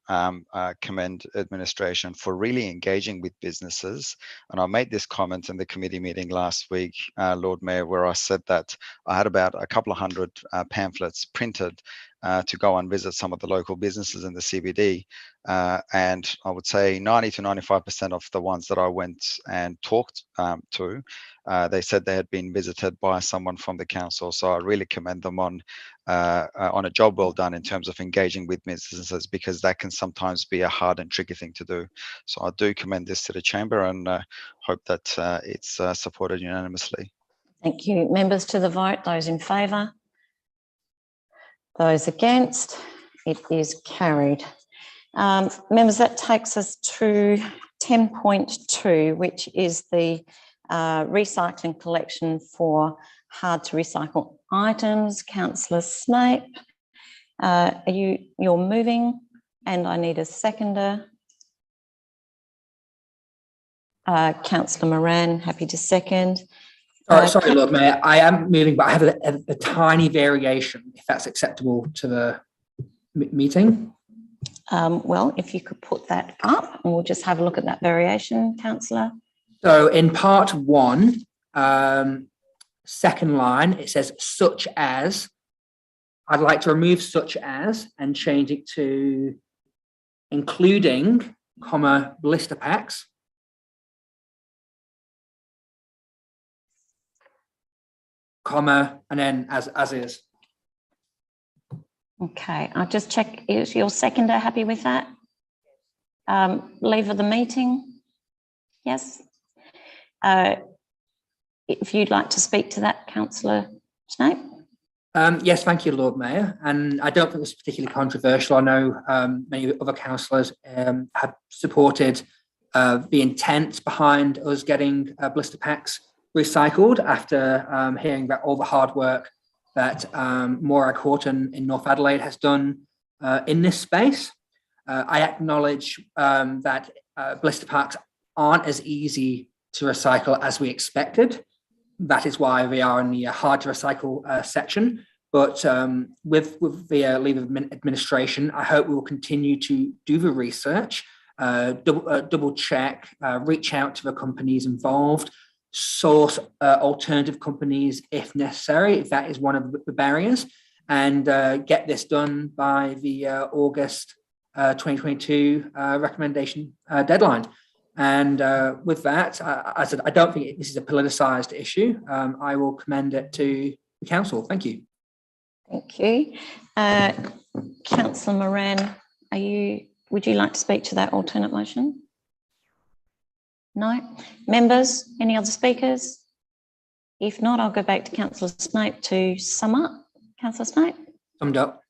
commend administration for really engaging with businesses. And I made this comment in the committee meeting last week, Lord Mayor, where I said that I had about a couple of hundred pamphlets printed to go and visit some of the local businesses in the CBD. And I would say 90 to 95% of the ones that I went and talked to, they said they had been visited by someone from the council. So I really commend them on a job well done in terms of engaging with businesses, because that can sometimes be a hard and tricky thing to do. So I do commend this to the chamber, and hope that it's supported unanimously. Thank you. Members to the vote, those in favour? Those against? It is carried. Members, that takes us to 10.2, which is the recycling collection for hard to recycle items. Councillor Snape, you're moving, and I need a seconder. Councillor Moran, happy to second. Sorry, Lord Mayor, I am moving, but I have a tiny variation, if that's acceptable to the meeting. Well, if you could put that up, and we'll just have a look at that variation, Councillor. So in part 1, second line, it says such as. I'd like to remove such as and change it to including, comma, blister packs. Comma, and then as is. Okay, I'll just check, is your seconder happy with that? Leave of the meeting? Yes. If you'd like to speak to that, Councillor Snape. Yes, thank you, Lord Mayor. And I don't think it's particularly controversial. I know many other councillors have supported the intent behind us getting blister packs recycled after hearing about all the hard work that Morag Horton in North Adelaide has done in this space. I acknowledge that blister packs aren't as easy to recycle as we expected. That is why we are in the hard to recycle section. But with the leave of administration, I hope we will continue to do the research, double check, reach out to the companies involved, source alternative companies if necessary, if that is one of the barriers, and get this done by the August 2022 recommendation deadline. And with that, I said, I don't think this is a politicised issue. I will commend it to the council. Thank you. Thank you. Councillor Moran, would you like to speak to that alternate motion? No? Members, any other speakers? If not, I'll go back to Councillor Snape to sum up. Councillor Snape? Summed up.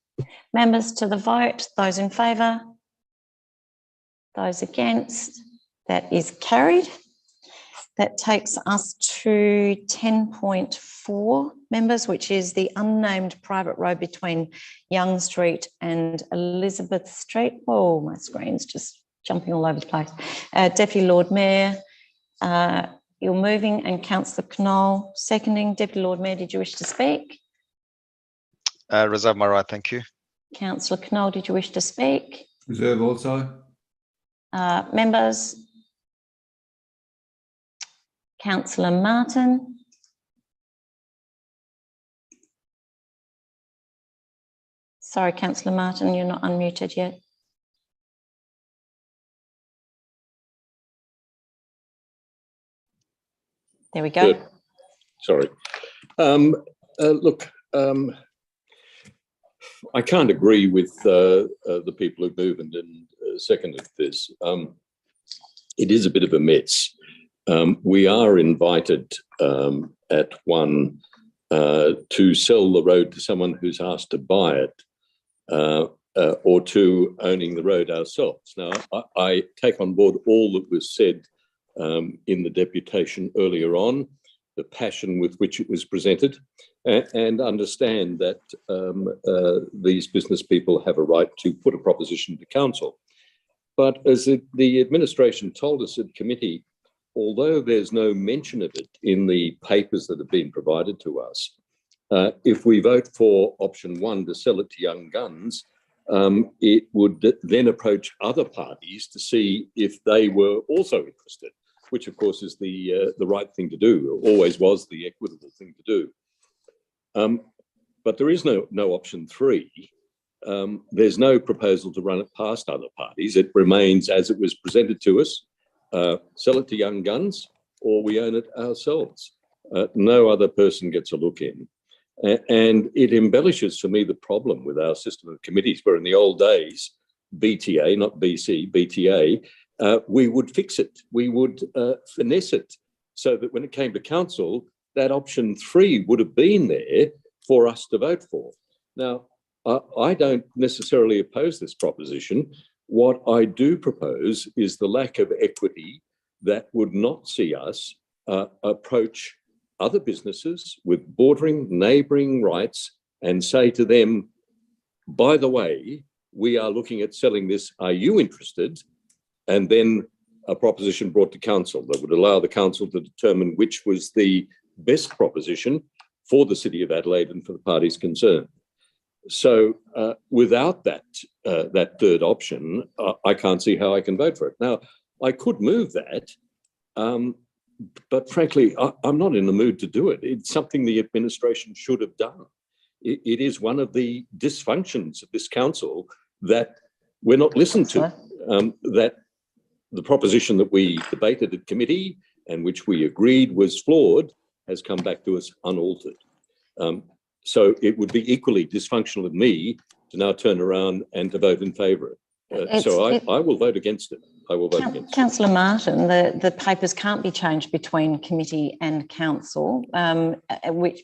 Members to the vote, those in favour? Those against? That is carried. That takes us to 10.4, members, which is the unnamed private road between Young Street and Elizabeth Street. Oh, my screen's just jumping all over the place. Deputy Lord Mayor, you're moving, and Councillor Knoll seconding. Deputy Lord Mayor, did you wish to speak? Reserve my right, thank you. Councillor Knoll, did you wish to speak? Reserve also. Members? Councillor Martin. Sorry, Councillor Martin, you're not unmuted yet. There we go. Good. Sorry. Look, I can't agree with the people who've moved and seconded this. It is a bit of a mess. We are invited at one to sell the road to someone who's asked to buy it, or to owning the road ourselves. Now, I take on board all that was said in the deputation earlier on, the passion with which it was presented, and understand that these business people have a right to put a proposition to council. But as the administration told us at committee, although there's no mention of it in the papers that have been provided to us, if we vote for option 1 to sell it to Young Guns, it would then approach other parties to see if they were also interested, which of course is the right thing to do, always was the equitable thing to do. But there is no option 3. There's no proposal to run it past other parties. It remains as it was presented to us. Sell it to Young Guns, or we own it ourselves. No other person gets a look in. And it embellishes for me the problem with our system of committees, where in the old days, BTA, not BC, BTA, we would fix it. We would finesse it so that when it came to council, that option 3 would have been there for us to vote for. Now, I don't necessarily oppose this proposition. What I do propose is the lack of equity that would not see us approach other businesses with bordering, neighbouring rights and say to them, by the way, we are looking at selling this. Are you interested? And then a proposition brought to council that would allow the council to determine which was the best proposition for the City of Adelaide and for the parties concerned. So without that third option, I can't see how I can vote for it. Now, I could move that, but frankly, I'm not in the mood to do it. It's something the administration should have done. It is one of the dysfunctions of this council that we're not listened to, that the proposition that we debated at committee and which we agreed was flawed has come back to us unaltered. So it would be equally dysfunctional of me to now turn around and to vote in favour of it. So I will vote against it. I will vote against. Councillor Martin, the papers can't be changed between committee and council,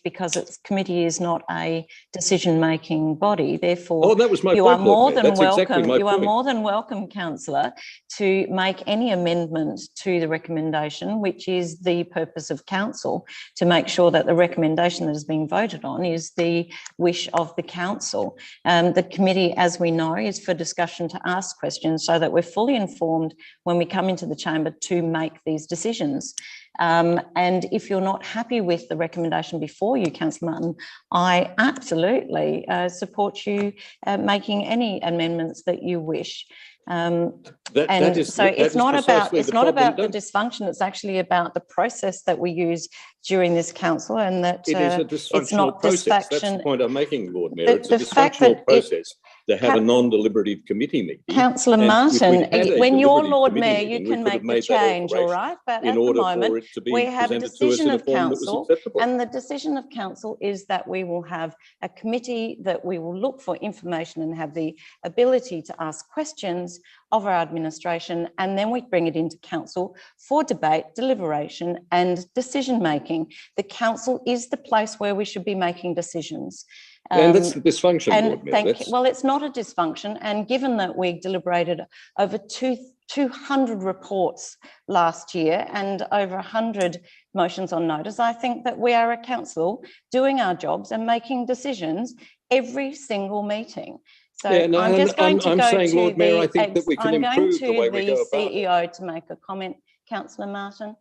because its committee is not a decision-making body. Therefore, that was my you point, are more Lord Mayor. than That's welcome. exactly my you are point. more than welcome, councillor, to make any amendment to the recommendation, which is the purpose of council, to make sure that the recommendation that is being voted on is the wish of the council. The committee, as we know, is for discussion to ask questions so that we're fully informed when we come into the chamber to make these decisions. And if you're not happy with the recommendation before you, Councillor Martin, I absolutely support you making any amendments that you wish. It's not about the dysfunction. It's actually about the process that we use during this council, and that it is a dysfunctional it's not process. distraction. That's the point I'm making, Lord Mayor. It's a dysfunctional process to have a non-deliberative committee meeting. Councillor Martin, when you're Lord Mayor, you can make the change, all right? But at the moment, we have a decision of council, and the decision of council is that we will have a committee that we will look for information and have the ability to ask questions of our administration, and then we bring it into council for debate, deliberation and decision making. The council is the place where we should be making decisions. And that's the dysfunction, Lord Mayor. Well, it's not a dysfunction, and given that we deliberated over 200 reports last year and over 100 motions on notice, I think that we are a council doing our jobs and making decisions every single meeting. So I'm just going to go to Lord Mayor, I think that we can improve the way we go about it. CEO to make a comment. Councillor Martin.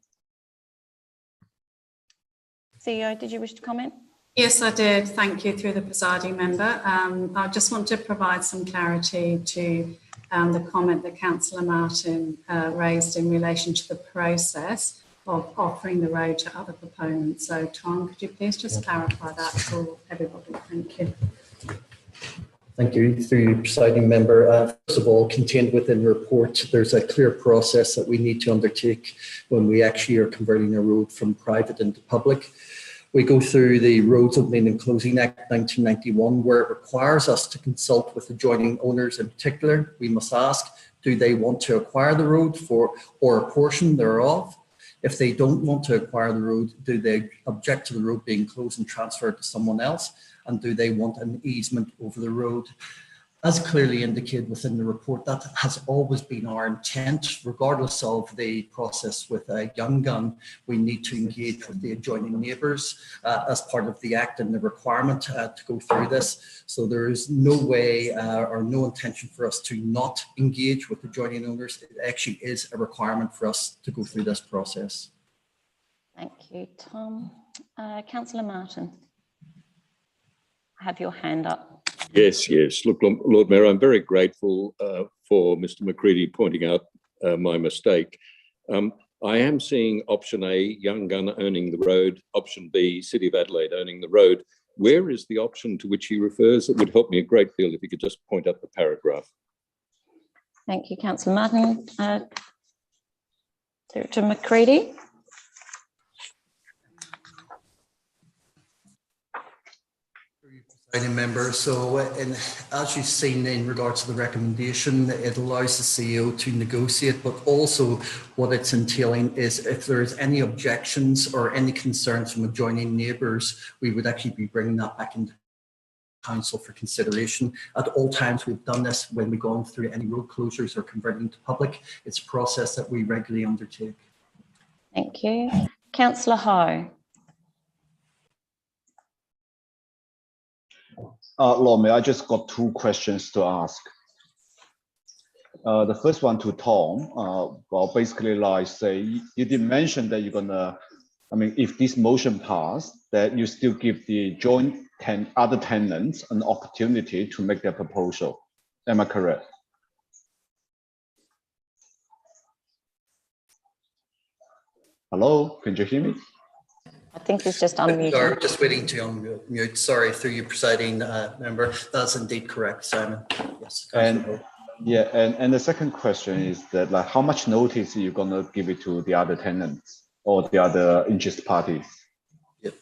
CEO, did you wish to comment? Yes, I did. Thank you, through the presiding member. I just want to provide some clarity to the comment that Councillor Martin raised in relation to the process of offering the road to other proponents. So, Tom, could you please just clarify that for everybody? Thank you. Thank you, through you, presiding member. First of all, contained within the report, there's a clear process that we need to undertake when we actually are converting a road from private into public. We go through the Roads Opening and Closing Act 1991, where it requires us to consult with adjoining owners in particular. We must ask, do they want to acquire the road or a portion thereof? If they don't want to acquire the road, do they object to the road being closed and transferred to someone else? And do they want an easement over the road? As clearly indicated within the report, that has always been our intent, regardless of the process with a young gun. We need to engage with the adjoining neighbours as part of the act and the requirement to go through this. So there is no way or no intention for us to not engage with adjoining owners. It actually is a requirement for us to go through this process. Thank you, Tom. Councillor Martin, I have your hand up. Yes. Look, Lord Mayor, I'm very grateful for Mr. McCready pointing out my mistake. I am seeing option A, Young Gun owning the road, option B, City of Adelaide owning the road. Where is the option to which he refers? It would help me a great deal if you could just point out the paragraph. Thank you, Councillor Martin. Director McCready. Member. So, as you've seen in regards to the recommendation, it allows the CEO to negotiate, but also what it's entailing is if there's any objections or any concerns from adjoining neighbours, we would actually be bringing that back into council for consideration. At all times, we've done this when we've gone through any road closures or converting to public. It's a process that we regularly undertake. Thank you. Councillor Ho. Lord Mayor, I just got two questions to ask. The first one to Tom. Well, basically, like say, you did mention that you're gonna, if this motion passed, that you still give the joint other tenants an opportunity to make their proposal. Am I correct? Hello, can you hear me? I think he's just unmuted. Sorry, just waiting to unmute. Sorry, through you, presiding member. That's indeed correct, Simon. Yes. And the second question is that, like, how much notice are you gonna give it to the other tenants or the other interest parties? Yep.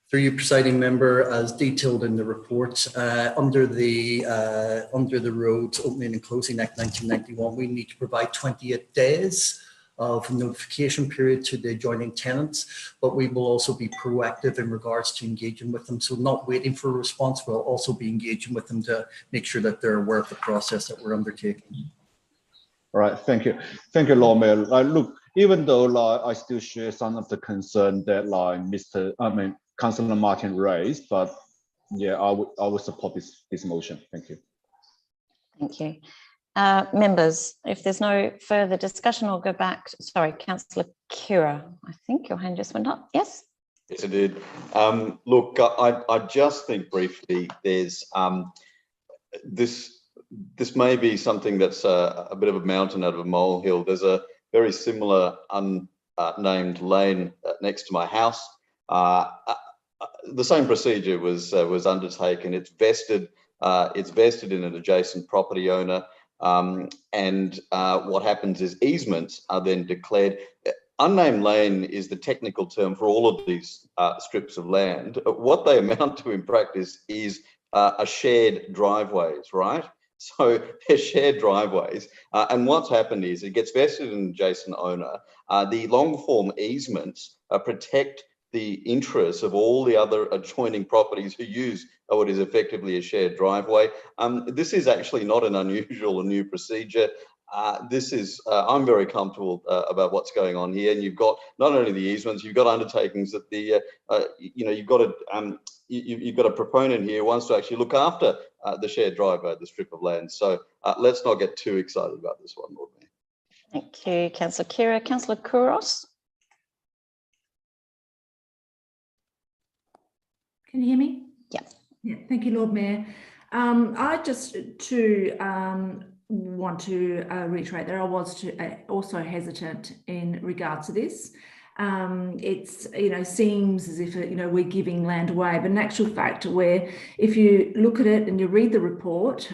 Through you, presiding member, as detailed in the report, under the Roads Opening and Closing Act 1991, we need to provide 28 days of notification period to the adjoining tenants, but we will also be proactive in regards to engaging with them. So not waiting for a response, we'll also be engaging with them to make sure that they're aware of the process that we're undertaking. All right, thank you. Thank you, Lord Mayor. Look, even though I still share some of the concern that Councillor Martin raised, but yeah, I would support this motion. Thank you. Thank you. Members, if there's no further discussion, I'll go back. Sorry, Councillor Kira, I think your hand just went up. Yes? Yes, it did. Look, I just think briefly there's this may be something that's a bit of a mountain out of a molehill. There's a very similar unnamed lane next to my house. The same procedure was undertaken. It's vested in an adjacent property owner. And what happens is easements are then declared. Unnamed lane is the technical term for all of these strips of land. What they amount to in practice is a shared driveways, right? So they're shared driveways. And what's happened is it gets vested in an adjacent owner. The long form easements protect the interests of all the other adjoining properties who use what is effectively a shared driveway. This is actually not an unusual or new procedure. I'm very comfortable about what's going on here. And you've got not only the easements, you've got undertakings that you've got a proponent here who wants to actually look after the shared driveway, the strip of land. So let's not get too excited about this one, Lord Mayor. Thank you, Councillor Kira. Councillor Kouros. Can you hear me? Yeah. Yeah. Thank you, Lord Mayor. I just want to reiterate that I was also hesitant in regards to this. It's seems as if we're giving land away, but in actual fact, if you look at it and you read the report,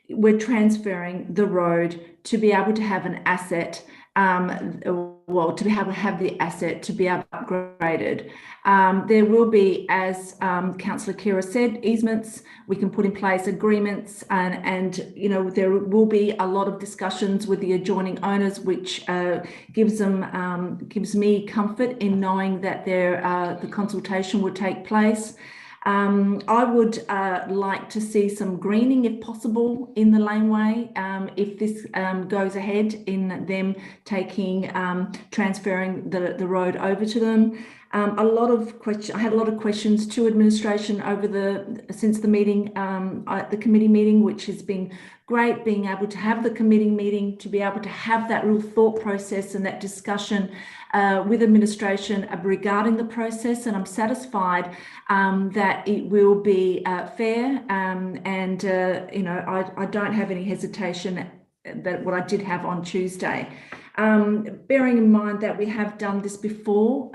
we're transferring the road to be able to have an asset. To be able to have the asset to be upgraded. There will be, as Councillor Kira said, easements. We can put in place agreements, and there will be a lot of discussions with the adjoining owners, which gives me comfort in knowing that the consultation will take place. I would like to see some greening, if possible, in the laneway. If this goes ahead in them transferring the road over to them. I had a lot of questions to administration since the meeting, the committee meeting, which has been great, being able to have the committee meeting, to be able to have that real thought process and that discussion with administration regarding the process. And I'm satisfied that it will be fair, I don't have any hesitation that what I did have on Tuesday. Bearing in mind that we have done this before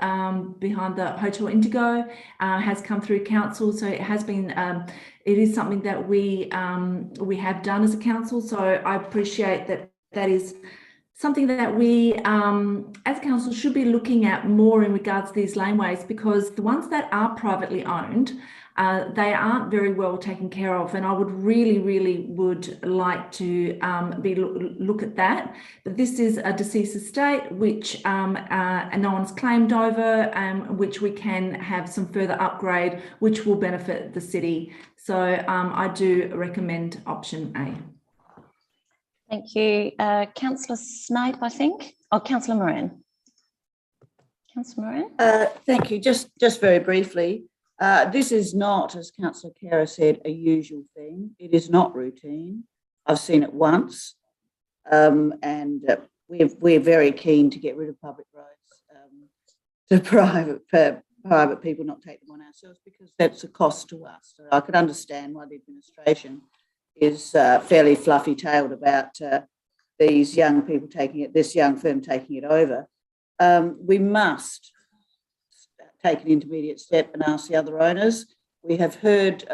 behind the Hotel Indigo, has come through council, so it has been it is something that we have done as a council. So I appreciate that is something that we as a council should be looking at more in regards to these laneways, because the ones that are privately owned, they aren't very well taken care of, and I would really would like to look at that. But this is a deceased estate which no one's claimed over, which we can have some further upgrade, which will benefit the city. So I do recommend option A. Thank you. Councillor Snape, I think. Oh, Councillor Moran. Councillor Moran. Thank you. Just very briefly. This is not, as Councillor Kara said, a usual thing. It is not routine. I've seen it once, and we're very keen to get rid of public roads to private people, not take them on ourselves, because that's a cost to us. So I could understand why the administration is fairly fluffy-tailed about these young people this young firm taking it over. We must take an intermediate step and ask the other owners. We have heard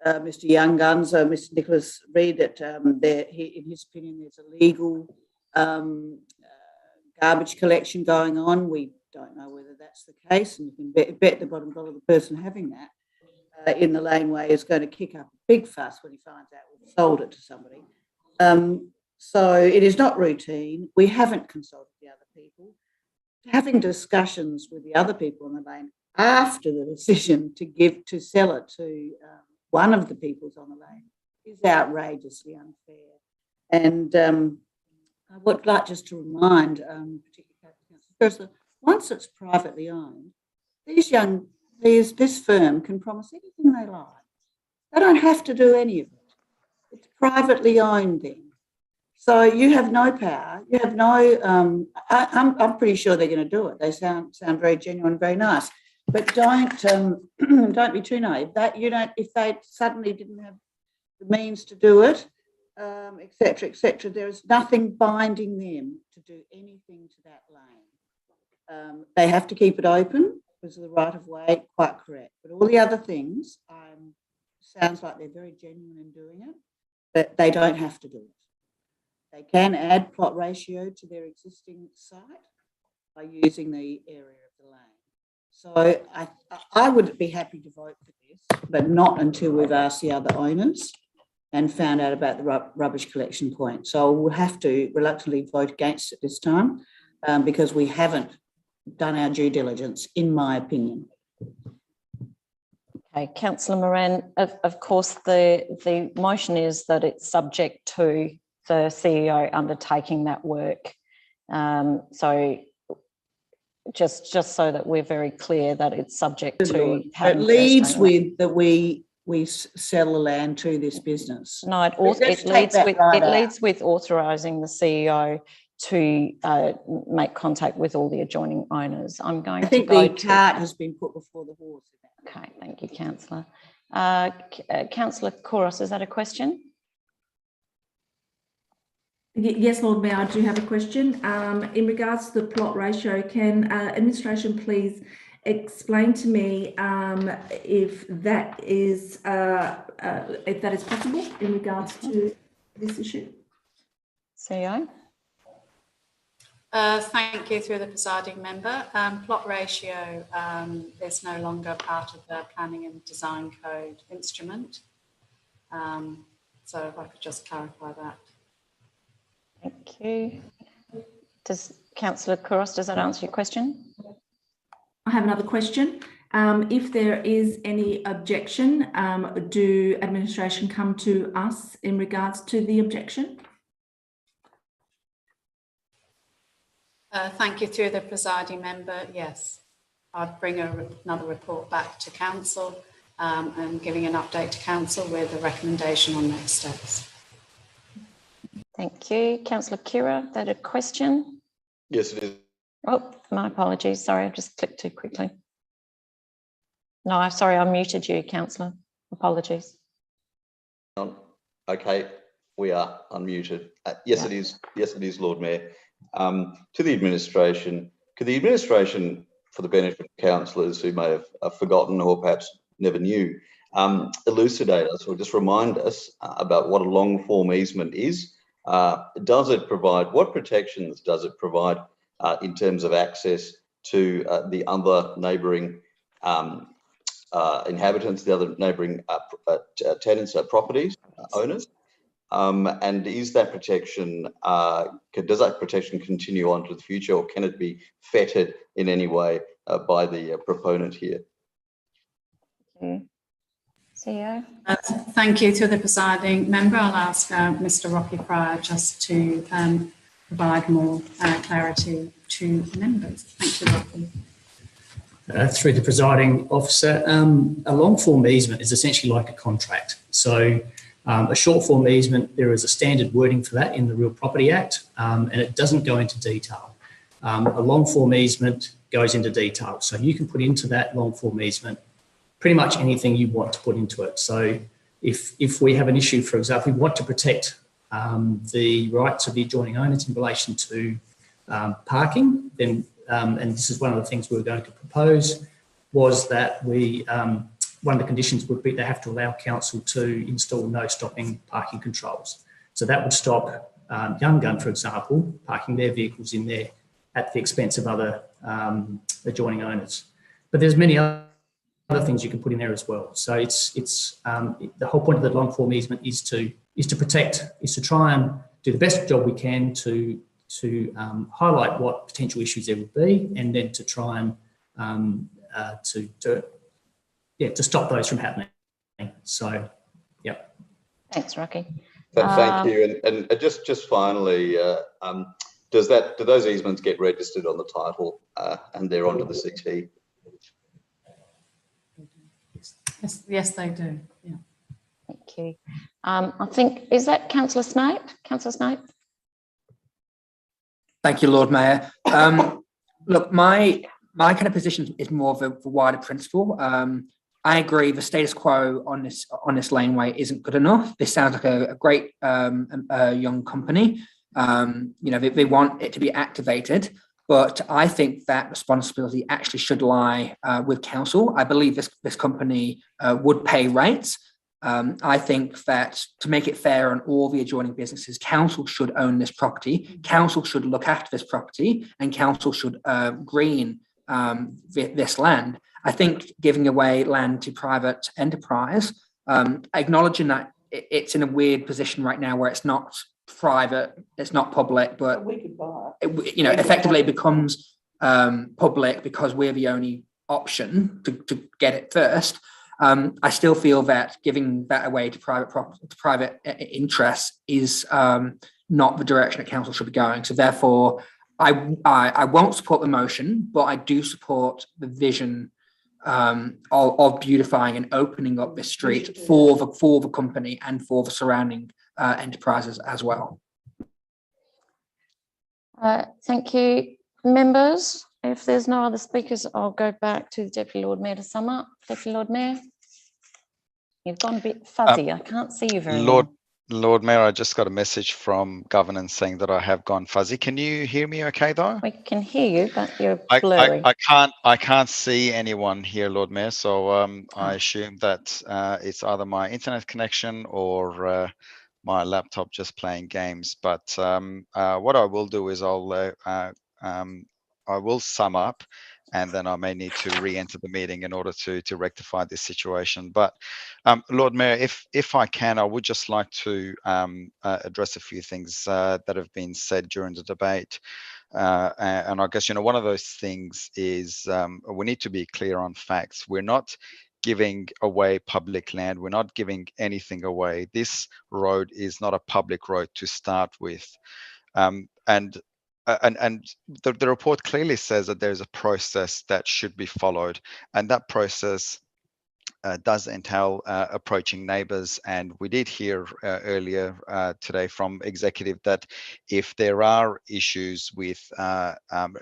Mr. Young Guns, Mr. Nicholas Reid, that in his opinion, there's illegal garbage collection going on. We don't know whether that's that's the case, and you can bet the bottom dollar the person having that in the laneway is going to kick up a big fuss when he finds out we've sold it to somebody. So it is not routine. We haven't consulted the other people. Having discussions with the other people on the lane after the decision to sell it to one of the peoples on the lane is outrageously unfair. And I would like just to remind, particularly once it's privately owned, this firm can promise anything they like. They don't have to do any of it. It's privately owned then. So you have no power. You have no. I'm pretty sure they're going to do it. They sound very genuine, very nice. But don't be too naive. That you don't. If they suddenly didn't have the means to do it, etc., etc., there is nothing binding them to do anything to that lane. They have to keep it open because of the right of way. Quite correct. But all the other things sounds like they're very genuine in doing it, but they don't have to do it. They can add plot ratio to their existing site by using the area of the lane. So I would be happy to vote for this, but not until we've asked the other owners and found out about the rubbish collection point. So we'll have to reluctantly vote against it this time because we haven't done our due diligence, in my opinion. Okay, Councillor Moran, of course, the motion is that it's subject to the CEO undertaking that work. So just so that we're very clear that it's subject to. It leads with that we sell the land to this business. No, it leads with authorising the CEO to make contact with all the adjoining owners. I think the cart has been put before the horse. Okay, thank you, Councillor. Councillor Kouros, is that a question? Yes, Lord Mayor, I do have a question. In regards to the plot ratio, can administration please explain to me if that is possible in regards to this issue? CEO. Thank you, through the presiding member. Plot ratio is no longer part of the Planning and Design Code instrument. So if I could just clarify that. Thank you. Councillor Kouros, does that answer your question? I have another question. If there is any objection, do administration come to us in regards to the objection? Thank you, through the presiding member. Yes, I'd bring another report back to council and giving an update to council with a recommendation on next steps. Thank you. Councillor Kira, that a question? Yes, it is. Oh, my apologies. Sorry, I just clicked too quickly. No, I'm sorry, I muted you, Councillor. Apologies. Okay, we are unmuted. Yes, yeah. It is. Yes, it is, Lord Mayor. To the administration, could the administration, for the benefit of councillors who may have forgotten or perhaps never knew, elucidate us or just remind us about what a long form easement is? Does it provide, what protections does it provide in terms of access to the other neighbouring inhabitants, the other neighbouring tenants, properties, owners? And is that protection, does that protection continue on to the future, or can it be fettered in any way by the proponent here? Okay. CEO. Thank you to the presiding member. I'll ask Mr. Rocky Pryor just to provide more clarity to members. Thank you, Rocky. Through the presiding officer, a long form easement is essentially like a contract. So a short form easement, there is a standard wording for that in the Real Property Act, and it doesn't go into detail. A long form easement goes into detail. So you can put into that long form easement pretty much anything you want to put into it. So if we have an issue, for example, we want to protect the rights of the adjoining owners in relation to parking, then, and this is one of the things we were going to propose, was that we, one of the conditions would be they have to allow council to install no stopping parking controls. So that would stop Young Gun, for example, parking their vehicles in there at the expense of other adjoining owners. But there's many other things you can put in there as well. So it's the whole point of the long form easement is to try and do the best job we can to highlight what potential issues there would be, and then to try and to stop those from happening. So, yeah. Thanks, Rocky. Thank you. And just finally, do those easements get registered on the title and they're onto the CT? Yes, they do. Yeah. Thank you. I think, is that Councillor Snape? Councillor Snape? Thank you, Lord Mayor. Look, my kind of position is more of a wider principle. I agree the status quo on this laneway isn't good enough. This sounds like a great young company. They want it to be activated, but I think that responsibility actually should lie with council. I believe this company would pay rates. I think that to make it fair on all the adjoining businesses, council should own this property, council should look after this property, and council should green this land. I think giving away land to private enterprise, acknowledging that it's in a weird position right now where it's not private, it's not public, but we could buy it, effectively it becomes public because we're the only option to get it first. I still feel that giving that away to private interests is not the direction that council should be going. So therefore, I won't support the motion, but I do support the vision of beautifying and opening up this street for the company and for the surrounding enterprises as well. Thank you, members. If there's no other speakers, I'll go back to the Deputy Lord Mayor to sum up. Deputy Lord Mayor, you've gone a bit fuzzy. I can't see you very well. Lord Mayor, I just got a message from governance saying that I have gone fuzzy. Can you hear me okay though? We can hear you, but you're blurry. I can't see anyone here, Lord Mayor. So I assume that it's either my internet connection or my laptop just playing games. But what I will do is I will sum up, and then I may need to re-enter the meeting in order to rectify this situation. But Lord Mayor, if I can, I would just like to address a few things that have been said during the debate. And I guess, one of those things is we need to be clear on facts. We're not giving away public land. We're not giving anything away. This road is not a public road to start with. And the report clearly says that there's a process that should be followed, and that process does entail approaching neighbours. And we did hear earlier today from executive that if there are issues with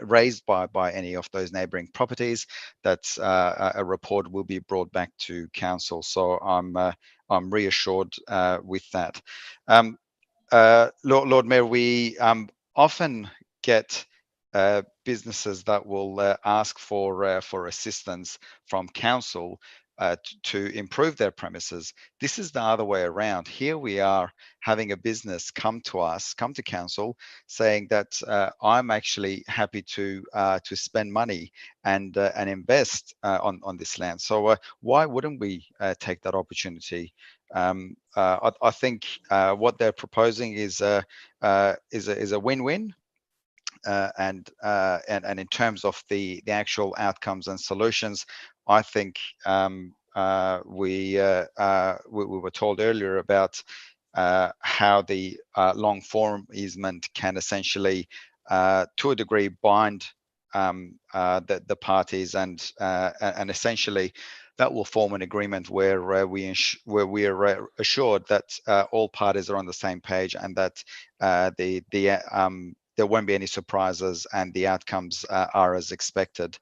raised by any of those neighbouring properties, that a report will be brought back to council. So I'm reassured with that. Lord Mayor, we often get businesses that will ask for assistance from council to improve their premises. This is the other way around. Here we are having a business come to council, saying that I'm actually happy to spend money and invest on this land. So why wouldn't we take that opportunity? I think what they're proposing is a win-win. And in terms of the actual outcomes and solutions, I think we were told earlier about how the long form easement can essentially, to a degree, bind the parties, and essentially that will form an agreement where we are assured that all parties are on the same page, and that there won't be any surprises and the outcomes are as expected.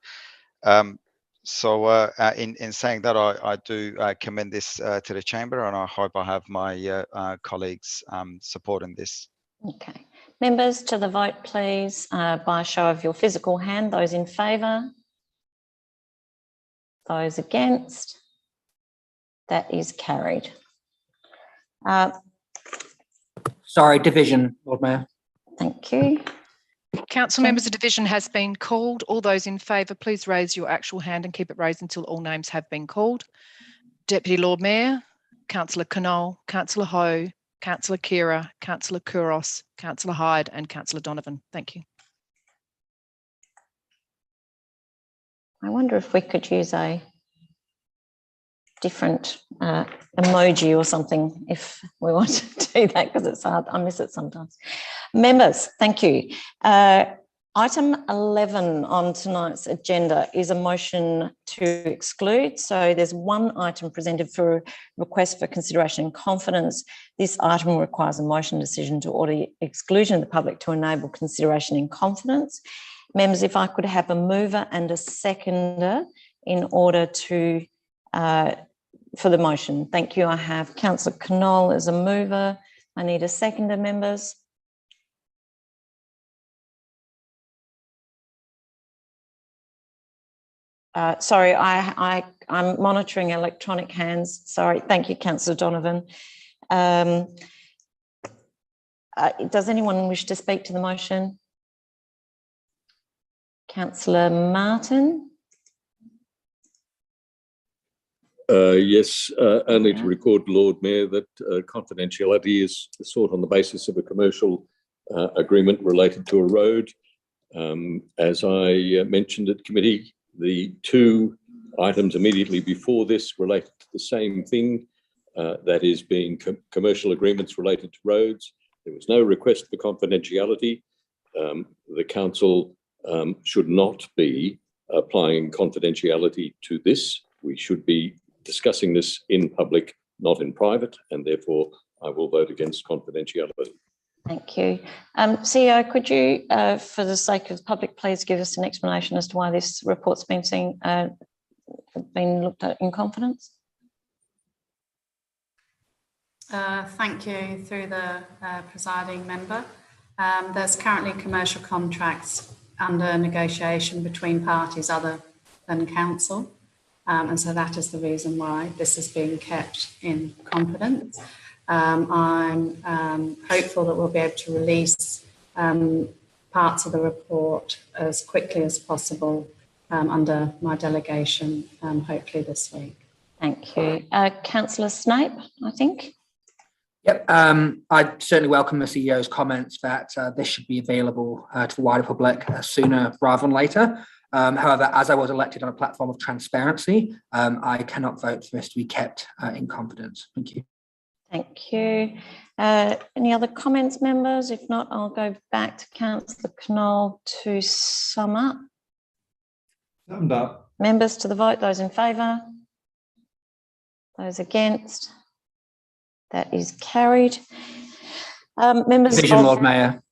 So in saying that, I do commend this to the chamber, and I hope I have my colleagues' support in this. Okay. Members, to the vote, please, by a show of your physical hand. Those in favour? Those against? That is carried. Sorry, division, Lord Mayor. Thank you. Council members, the division has been called. All those in favour, please raise your actual hand and keep it raised until all names have been called. Deputy Lord Mayor, Councillor Knoll, Councillor Ho, Councillor Kira, Councillor Kouros, Councillor Hyde and Councillor Donovan. Thank you. I wonder if we could use a different emoji or something if we want to do that, because it's hard. I miss it sometimes. Members, thank you. Item 11 on tonight's agenda is a motion to exclude. So there's one item presented for request for consideration in confidence. This item requires a motion decision to order exclusion of the public to enable consideration in confidence. Members, if I could have a mover and a seconder in order to for the motion. Thank you. I have Councillor Knoll as a mover. I need a seconder, members. Sorry, I'm monitoring electronic hands. Sorry. Thank you, Councillor Donovan. Does anyone wish to speak to the motion? Councillor Martin. Yes, only to record, Lord Mayor, that confidentiality is sought on the basis of a commercial agreement related to a road. As I mentioned at committee, the two items immediately before this related to the same thing, that is being commercial agreements related to roads. There was no request for confidentiality. The council should not be applying confidentiality to this. We should be discussing this in public, not in private, and therefore I will vote against confidentiality. Thank you. CEO, could you, for the sake of the public, please give us an explanation as to why this report's been looked at in confidence? Thank you, through the presiding member. There's currently commercial contracts under negotiation between parties other than council. And so that is the reason why this is being kept in confidence. I'm hopeful that we'll be able to release parts of the report as quickly as possible under my delegation, hopefully this week. Thank you. Councillor Snape, I think. Yep, I certainly welcome the CEO's comments that this should be available to the wider public sooner rather than later. However, as I was elected on a platform of transparency, I cannot vote for this to be kept in confidence. Thank you. Thank you. Any other comments, members? If not, I'll go back to Councillor Knoll to sum up. Summed up. Members to the vote, those in favour? Those against? That is carried. Members Division, Lord Mayor.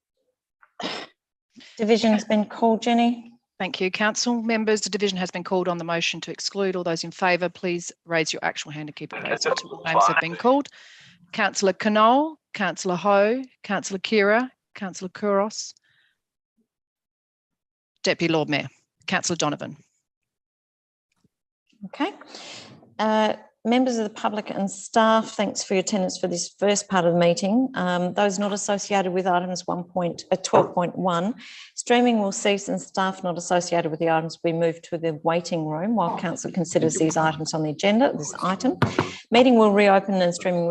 Division has been called, Jenny. Thank you, council members. The division has been called on the motion to exclude. All those in favour, please raise your actual hand and keep it raised until all names have been called. Councillor Knoll, Councillor Ho, Councillor Kira, Councillor Kouros, Deputy Lord Mayor, Councillor Donovan. Okay. Members of the public and staff, thanks for your attendance for this first part of the meeting. Those not associated with items 12.1, streaming will cease and staff not associated with the items will be moved to the waiting room while council considers these items on the agenda, this item. Meeting will reopen and streaming